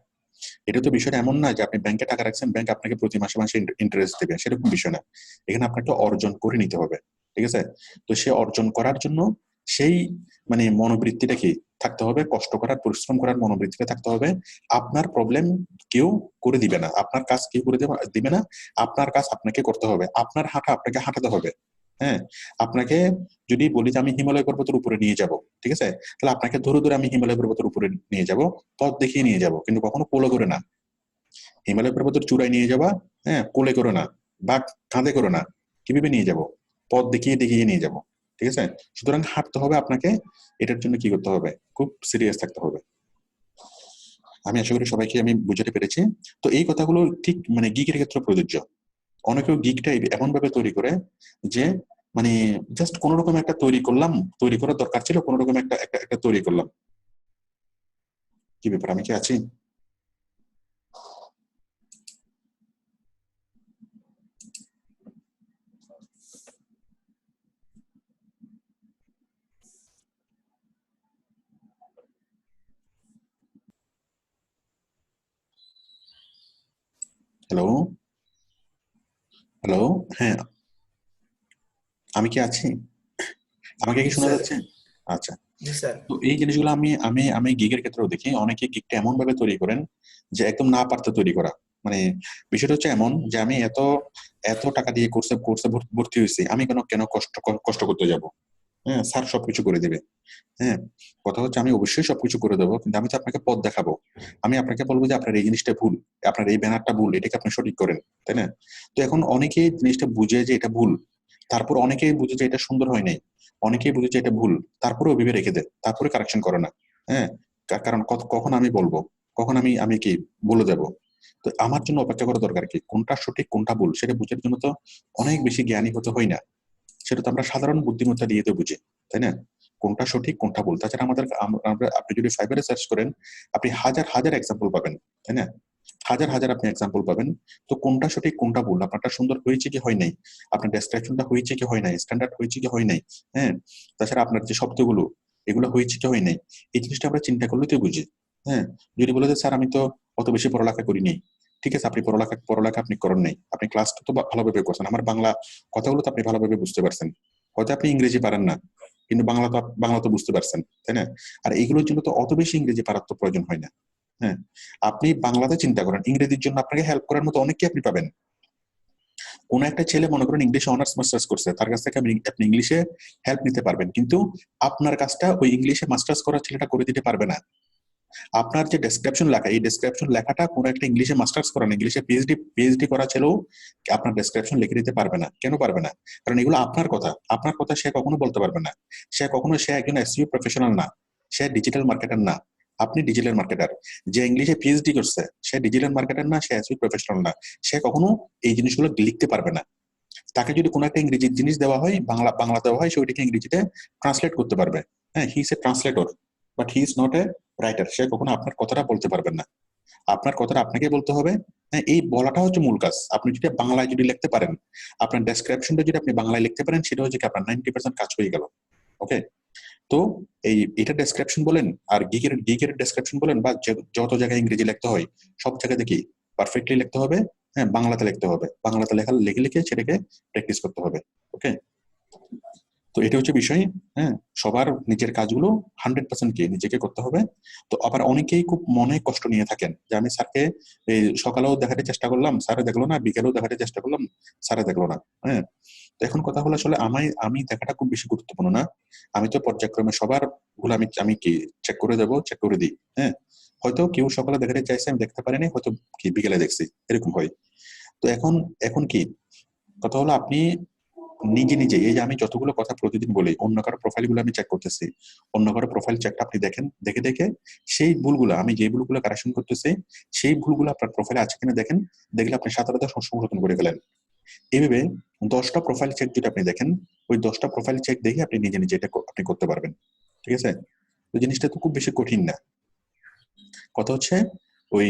A: এটা তো বিষয়টা এমন না যে আপনি ব্যাংকে টাকা রাখছেন, ব্যাংক আপনাকে প্রতি মাসে মাসে ইন্টারেস্ট দেবে, সেরকম বিষয় না। এখানে আপনাকে অর্জন করে নিতে হবে, ঠিক আছে? তো সে অর্জন করার জন্য সেই মানে মনোবৃত্তিটা কি থাকতে হবে, কষ্ট করার পরিশ্রম করার মনোবৃত্তিটা থাকতে হবে। আপনার প্রবলেম কেউ করে দিবে না, আপনার কাজ কেউ করে দিবে না, আপনার কাজ আপনাকে করতে হবে, আপনার হাঁটা আপনাকে হাঁটাতে হবে। হ্যাঁ, আপনাকে যদি বলি যে আমি হিমালয় পর্বতের উপরে নিয়ে যাব, ঠিক আছে, তাহলে আপনাকে ধরে ধরে আমি হিমালয় পর্বতের উপরে নিয়ে যাব, পথ দেখিয়ে নিয়ে যাব, কিন্তু কখনো কোলে করে না। হিমালয় পর্বতের চূড়ায় নিয়ে যাবা, হ্যাঁ, কোলে করে না বা কাঁধে করে না, কিভাবে নিয়ে যাব? পথ দেখিয়ে দেখিয়ে নিয়ে যাব, ঠিক আছে? সুতরাং হাঁটতে হবে আপনাকে, এটার জন্য কি করতে হবে, খুব সিরিয়াস থাকতে হবে। আমি আশা করি সবাইকে আমি বুঝাতে পেরেছি। তো এই কথাগুলো ঠিক মানে গিগের ক্ষেত্রে প্রযোজ্য। অনেকেও গিগটা এমন ভাবে তৈরি করে যে মানে জাস্ট কোন রকম একটা তৈরি করলাম, তৈরি করার দরকার ছিল, কোন রকম একটা একটা একটা তৈরি করলাম। কি ব্যাপার, আমি কি আছি? হ্যালো, হ্যালো, হ্যাঁ, আমি কি আছি? আমাকে কি
C: জি
A: শোনা
C: স্যার।
A: যাচ্ছে? আচ্ছা।
C: জি স্যার।
A: তো এই জিনিসগুলো আমি আমি আমি গিগের ক্ষেত্রেও দেখি, অনেকে গিগটা এমন ভাবে তৈরি করেন যে একদম না পারতে তৈরি করা। মানে বিষয়টা হচ্ছে এমন যে আমি এত এত টাকা দিয়ে কোর্সে কোর্সে ভর্তি হয়েছি, আমি কেন কেন কষ্ট করতে যাব? হ্যাঁ, স্যার সবকিছু করে দিবে। হ্যাঁ, কথা হচ্ছে আমি অবশ্যই সবকিছু করে দেবো, কিন্তু আমি তো আপনাকে পথ দেখাবো। আমি আপনাকে বলবো যে আপনার এই জিনিসটা ভুল, আপনার এই ব্যানারটা ভুল, এটাকে আপনি সঠিক করেন, তাই না? তো এখন অনেকেই জিনিসটা বুঝে যে এটা ভুল, তারপর অনেকেই বুঝে যে এটা সুন্দর হয় নাই, অনেকেই বুঝে যে এটা ভুল, তারপরে ওইভাবে রেখে দেয়, তারপরে কারেকশন করে না। হ্যাঁ, কারণ কখন আমি বলবো, কখন আমি আমি কি বলে দেবো? তো আমার জন্য অপেক্ষা করা দরকার কি, কোনটা সঠিক কোনটা ভুল সেটা বুঝার জন্য তো অনেক বেশি জ্ঞানী হতে হয় না, সেটা তো আমরা সাধারণ বুদ্ধিমত্তা দিয়ে তো বুঝি, তাই না? কোনটা সঠিক কোনটা ভুল। তাছাড়া আপনি যদি ফাইবারে সার্চ করেন, আপনি হাজার হাজার এক্সাম্পল পাবেন, তাই না? হাজার হাজার আপনি এক্সাম্পল পাবেন। তো কোনটা সঠিক কোনটা ভুল, আপনারটা সুন্দর হয়েছে কি হয় নাই, আপনার ডেসক্রিপশনটা হয়েছে কি হয় নাই, স্ট্যান্ডার্ড হয়েছে কি হয় নাই, হ্যাঁ, তাছাড়া আপনার যে শব্দগুলো এগুলো হয়েছে কি হয় নাই, এই জিনিসটা আমরা চিন্তা করলে তো বুঝি। হ্যাঁ, যদি বলে যে স্যার আমি তো অত বেশি পড়ালেখা করিনি, ঠিক আছে, আপনি পড়ালেখা পড়ালেখা আপনি করেন নাই, আপনি ক্লাসটা তো ভালোভাবে করছেন, আমার বাংলা কথাগুলো তো আপনি ভালোভাবে বুঝতে পারছেন, হয়তো আপনি ইংরেজি পারেন না, কিন্তু বাংলা তো বুঝতে পারছেন, তাই না? আর এইগুলোর জন্য তো অত বেশি ইংরেজি পারার তো প্রয়োজন হয় না। হ্যাঁ, আপনি বাংলাতে চিন্তা করেন, ইংরেজির জন্য আপনাকে হেল্প করার মতো অনেককে আপনি পাবেন। কোন একটা ছেলে মনে করেন ইংলিশে অনার্স মাস্টার্স করছে, তার কাছ থেকে আপনি ইংলিশে হেল্প নিতে পারবেন, কিন্তু আপনার কাজটা ওই ইংলিশে মাস্টার্স করা ছেলেটা করে দিতে পারবে না। আপনার যে ডেসক্রিপশন লেখা, এই ডেসক্রিপশন লেখাটা কোনো একটা ইংলিশে মাস্টার্স করা, ইংলিশে পিএইচডি করা ছেলেও আপনার ডেসক্রিপশন লিখে দিতে পারবে না। কেন পারবে না? কারণ এগুলো আপনার কথা সে কখনো বলতে পারবে না। সে একজন এসইও প্রফেশনাল না, সে ডিজিটাল মার্কেটার না। আপনি ডিজিটাল মার্কেটার। যে ইংলিশে পিএইচডি করছে সে ডিজিটাল মার্কেটার না, সে এসইও প্রফেশনাল না, সে কখনো এই জিনিসগুলো লিখতে পারবে না। তাকে যদি কোনো একটা ইংরেজি জিনিস দেওয়া হয়, বাংলা দেওয়া হয়, সে ওইটাকে ইংরেজিতে ট্রান্সলেট করতে পারবে। হ্যাঁ, he is a translator, but he is not a writer. সে কখনো আপনার কথাটা বলতে পারবেন না, আপনার কথাটা আপনাকে বলতে হবে। হ্যাঁ, এই বলাটা হচ্ছে মূল কাজ। আপনি যদি বাংলায় যদি লিখতে পারেন, আপনার ডেসক্রিপশনটা যদি আপনি বাংলায় লিখতে পারেন, সেটা হচ্ছে কি আপনার 90% কাজ হয়ে গেল। ওকে, তো এটা ডেসক্রিপশন বলেন আর গিগের ডেসক্রিপশন বলেন বা যত জায়গায় ইংরেজি লিখতে হয়, সব জায়গায় দেখি পারফেক্টলি লিখতে হবে। হ্যাঁ, বাংলাতে লিখতে হবে, বাংলাতে লিখে লিখে সেটাকে প্র্যাকটিস করতে হবে। ওকে, তো এটা হচ্ছে বিষয়। হ্যাঁ, সবার নিজের কাজগুলো 100% কি নিজেকে করতে হবে। তো আবার অনেকেই খুব মনে কষ্ট নিয়ে থাকেন যে আমি স্যারকে এই সকালেও দেখাতে চেষ্টা করলাম, স্যারে দেখলো না, বিকেলেও দেখাতে চেষ্টা করলাম, স্যারে দেখলো না। হ্যাঁ, তো এখন কথা হলো আসলে আমি দেখাটা খুব বেশি গুরুত্বপূর্ণ না। আমি তো পর্যায়ক্রমে সবার গুলো আমি আমি কি চেক করে দেবো, চেক করে দিই। হ্যাঁ, হয়তো কেউ সকালে দেখাতে চাইছে আমি দেখতে পারিনি, হয়তো কি বিকেলে দেখছি, এরকম হয়। তো এখন এখন কি কথা হলো, আপনি নিজে নিজে এই যে আমি যতগুলো কথা প্রতিদিন বলি, অন্য কারো প্রোফাইল গুলো আমি চেক করতেছি, অন্য কারো প্রোফাইল চেকটা আপনি দেখেন, দেখে দেখে সেই ভুলগুলো আমি যে ভুলগুলো কারেকশন করতেছি, সেই ভুলগুলো আপনার প্রোফাইলে আছে কিনা দেখেন, দেখলে আপনি সাথে সাথে সংশোধন করে ফেলেন। এইভাবে 10টা প্রোফাইল চেক যদি আপনি দেখেন, ওই 10টা প্রোফাইল চেক দেখে আপনি নিজে নিজে এটা আপনি করতে পারবেন। ঠিক আছে, তো জিনিসটা তো খুব বেশি কঠিন না। কথা হচ্ছে ওই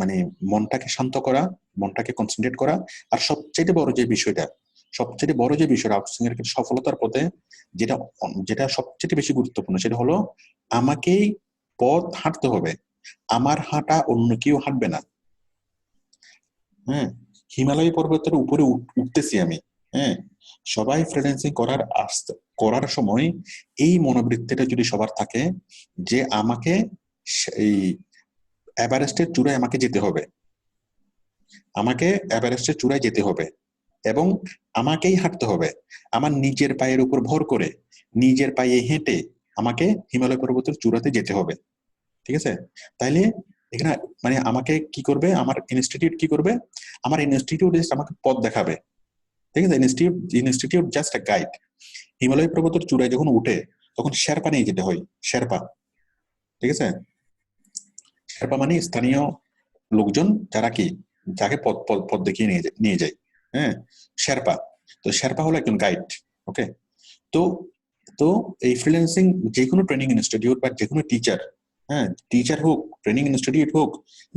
A: মানে মনটাকে শান্ত করা, মনটাকে কনসেন্ট্রেট করা। আর সবচেয়ে বড় যে বিষয়টা, সবচেয়ে বড় যে বিষয় আউটসোর্সিং এর ক্ষেত্রে সফলতার পথে যেটা যেটা সবচেয়ে বেশি গুরুত্বপূর্ণ সেটা হলো আমাকেই পথ হাঁটতে হবে, আমার হাঁটা অন্য কেউ হাঁটবে না। হ্যাঁ, হিমালয় পর্বতের উপরে উঠতেছি আমি। হ্যাঁ, সবাই ফ্রিল্যান্সিং করার সময় এই মনোবৃত্তিটা যদি সবার থাকে যে আমাকে এই এভারেস্টের চূড়ায় আমাকে যেতে হবে, আমাকে এভারেস্টের চূড়ায় যেতে হবে এবং আমাকেই হাঁটতে হবে, আমার নিজের পায়ের উপর ভর করে নিজের পায়ে হেঁটে আমাকে হিমালয় পর্বতের চূড়াতে যেতে হবে। ঠিক আছে? তাইলে এখানে মানে আমাকে কি করবে, আমার ইনস্টিটিউট কি করবে, আমার ইনস্টিটিউট আমাকে পথ দেখাবে। ঠিক আছে? Institute just a guide. Himalaya পর্বতের চূড়ায় যখন উঠে তখন শেরপা নিয়ে যেতে হয়, শেরপা। ঠিক আছে? শেরপা মানে স্থানীয় লোকজন যারা কি যাকে পথ পথ পথ দেখিয়ে নিয়ে যায়। হ্যাঁ, শেরপা। তো শেরপা হলো একজন গাইড। ওকে, তো তো এই ফ্রিল্যান্সিং যে কোনো ট্রেনিং ইনস্টিটিউট বা যে কোনো টিচার, হ্যাঁ, টিচার হোক, ট্রেনিং ইনস্টিটিউট হোক,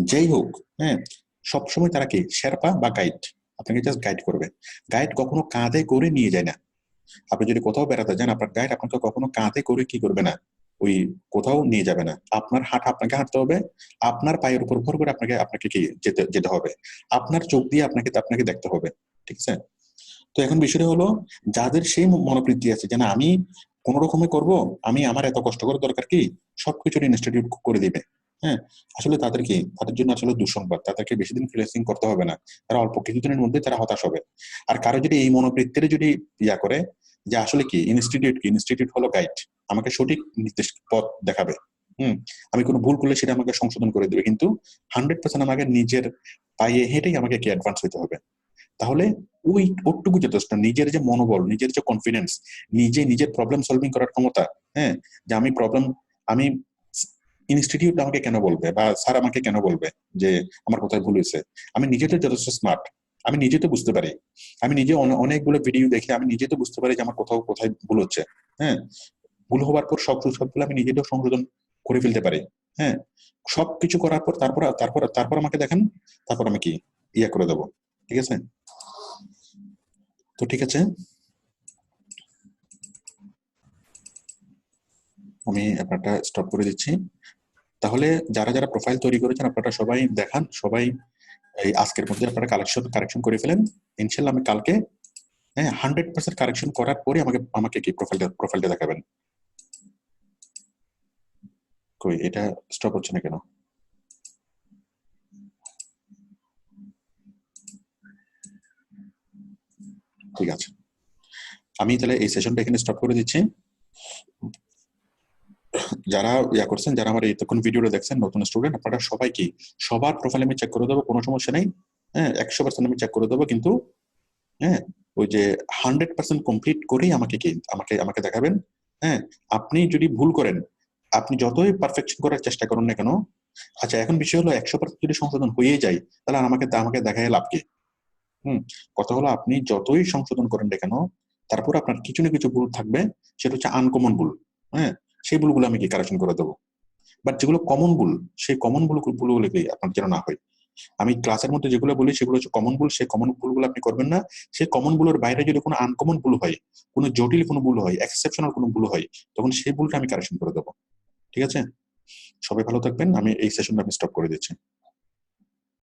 A: যেই হোক, হ্যাঁ, সবসময় তারা কি শেরপা বা গাইড আপনাকে জাস্ট গাইড করবে। গাইড কখনো কাঁধে করে নিয়ে যায় না। আপনি যদি কোথাও বেড়াতে যান, আপনার গাইড আপনাকে কখনো কাঁধে করে কি করবে না, ওই কোথাও নিয়ে যাবে না। আপনার আপনাকে হাঁটতে হবে, আপনার পায়ের উপর ভর করে আপনাকে আপনাকে কি যেতে যেতে হবে, আপনার চোখ দিয়ে আপনাকে আপনাকে দেখতে হবে। ঠিক আছে? তো এখন বিষয়টা হলো যাদের সেই মনোবৃত্তি আছে যে না আমি কোন রকমে করব, আমি আমার এত কষ্ট করার দরকার কি, সবকিছু ইনস্টিটিউট করে দিবে। হ্যাঁ, আসলে তাদের কি, তাদের জন্য আসলে দুঃসংবাদ, তাদেরকে বেশি দিন ফ্রিল্যান্সিং করতে হবে না, তারা অল্প কিছুদিনের মধ্যে তারা হতাশ হবে। আর কারো যদি এই মনোবৃত্তির যদি ইয়া করে যে আসলে কি ইনস্টিটিউট হলো গাইড, আমাকে সঠিক নির্দেশ পথ দেখাবে। আমি কোনো ভুল করলে সেটা আমাকে সংশোধন করে দেবে, কিন্তু 100% আমাকে নিজের পায়ে হেঁটেই আমাকে কি অ্যাডভান্স হতে হবে। তাহলে ওই ওটুকু যথেষ্ট, নিজের যে মনোবল, নিজের যে কনফিডেন্স, নিজের প্রবলেম সলভিং করার ক্ষমতা। হ্যাঁ, যে আমি ইনস্টিটিউট আমাকে কেন বলবে বা স্যার আমাকে কেন বলবে যে আমার কোথায় ভুল হয়েছে, আমি নিজে তো যথেষ্ট স্মার্ট, আমি নিজে তো বুঝতে পারি, আমি নিজে অনেকগুলো ভিডিও দেখে আমি নিজে তো বুঝতে পারি যে আমার কোথায় ভুল হচ্ছে। হ্যাঁ, ভুল হওয়ার পর সবগুলো আমি নিজে তো সংশোধন করে ফেলতে পারি। হ্যাঁ, সবকিছু করার পর তারপর আমাকে দেখেন, তারপর আমি কি ইয়া করে দেবো। ঠিক আছে? তো ঠিক আছে, আমি আপনারটা স্টপ করে দিচ্ছি। তাহলে যারা যারা প্রোফাইল তৈরি করেছেন আপনারা সবাই দেখান, সবাই এই আজকের মধ্যে আপনারা কারেকশন করে ফেলেন। ইনশাল্লাহ আমি কালকে, হ্যাঁ, 100% কারেকশন করার পরে আমাকে আমাকে কি প্রোফাইলটা দেখাবেন। কই এটা স্টপ হচ্ছে না কেন? ঠিক আছে, আমি তাহলে এই সেশনটা এখানে স্টপ করে দিচ্ছি। যারা ইয়া করছেন, যারা আমার এতক্ষণ ভিডিওটা দেখছেন, নতুন স্টুডেন্ট, আপনারা সবাই কি সবার প্রোফাইল আমি চেক করে দেবো, কোনো সমস্যা নেই। হ্যাঁ, 100% আমি চেক করে দেবো, কিন্তু হ্যাঁ, ওই যে 100% কমপ্লিট করেই আমাকে কি আমাকে দেখাবেন। হ্যাঁ, আপনি যদি ভুল করেন, আপনি যতই পারফেকশন করার চেষ্টা করুন না কেন, আচ্ছা এখন বিষয় হলো 100% যদি সংশোধন হয়ে যায় তাহলে আমাকে দেখায় লাভ কি? কথা হলো আপনি যতই সংশোধন করেন না কেন, তারপর আপনার কিছু না কিছু ভুল থাকবে, সেটা হচ্ছে আনকমন ভুল। হ্যাঁ, সেই ভুলগুলো আমি কি কারেকশন করে দেবো। বাট যেগুলো কমন ভুল, সেই কমন ভুলগুলো কি আপনার যেন না হয়। আমি ক্লাসের মধ্যে যেগুলো বলি সেগুলো হচ্ছে কমন ভুল, সেই কমন ভুলগুলো আপনি করবেন না। সেই কমন ভুলের বাইরে যদি কোনো আনকমন ভুল হয়, কোনো জটিল কোনো ভুল হয়, এক্সেপশনাল কোনো ভুল হয়, তখন সেই ভুলটা আমি কারেকশন করে দেবো। ঠিক আছে? সবাই ভালো থাকবেন, আমি এই সেশনটা আমি স্টপ করে দিচ্ছি।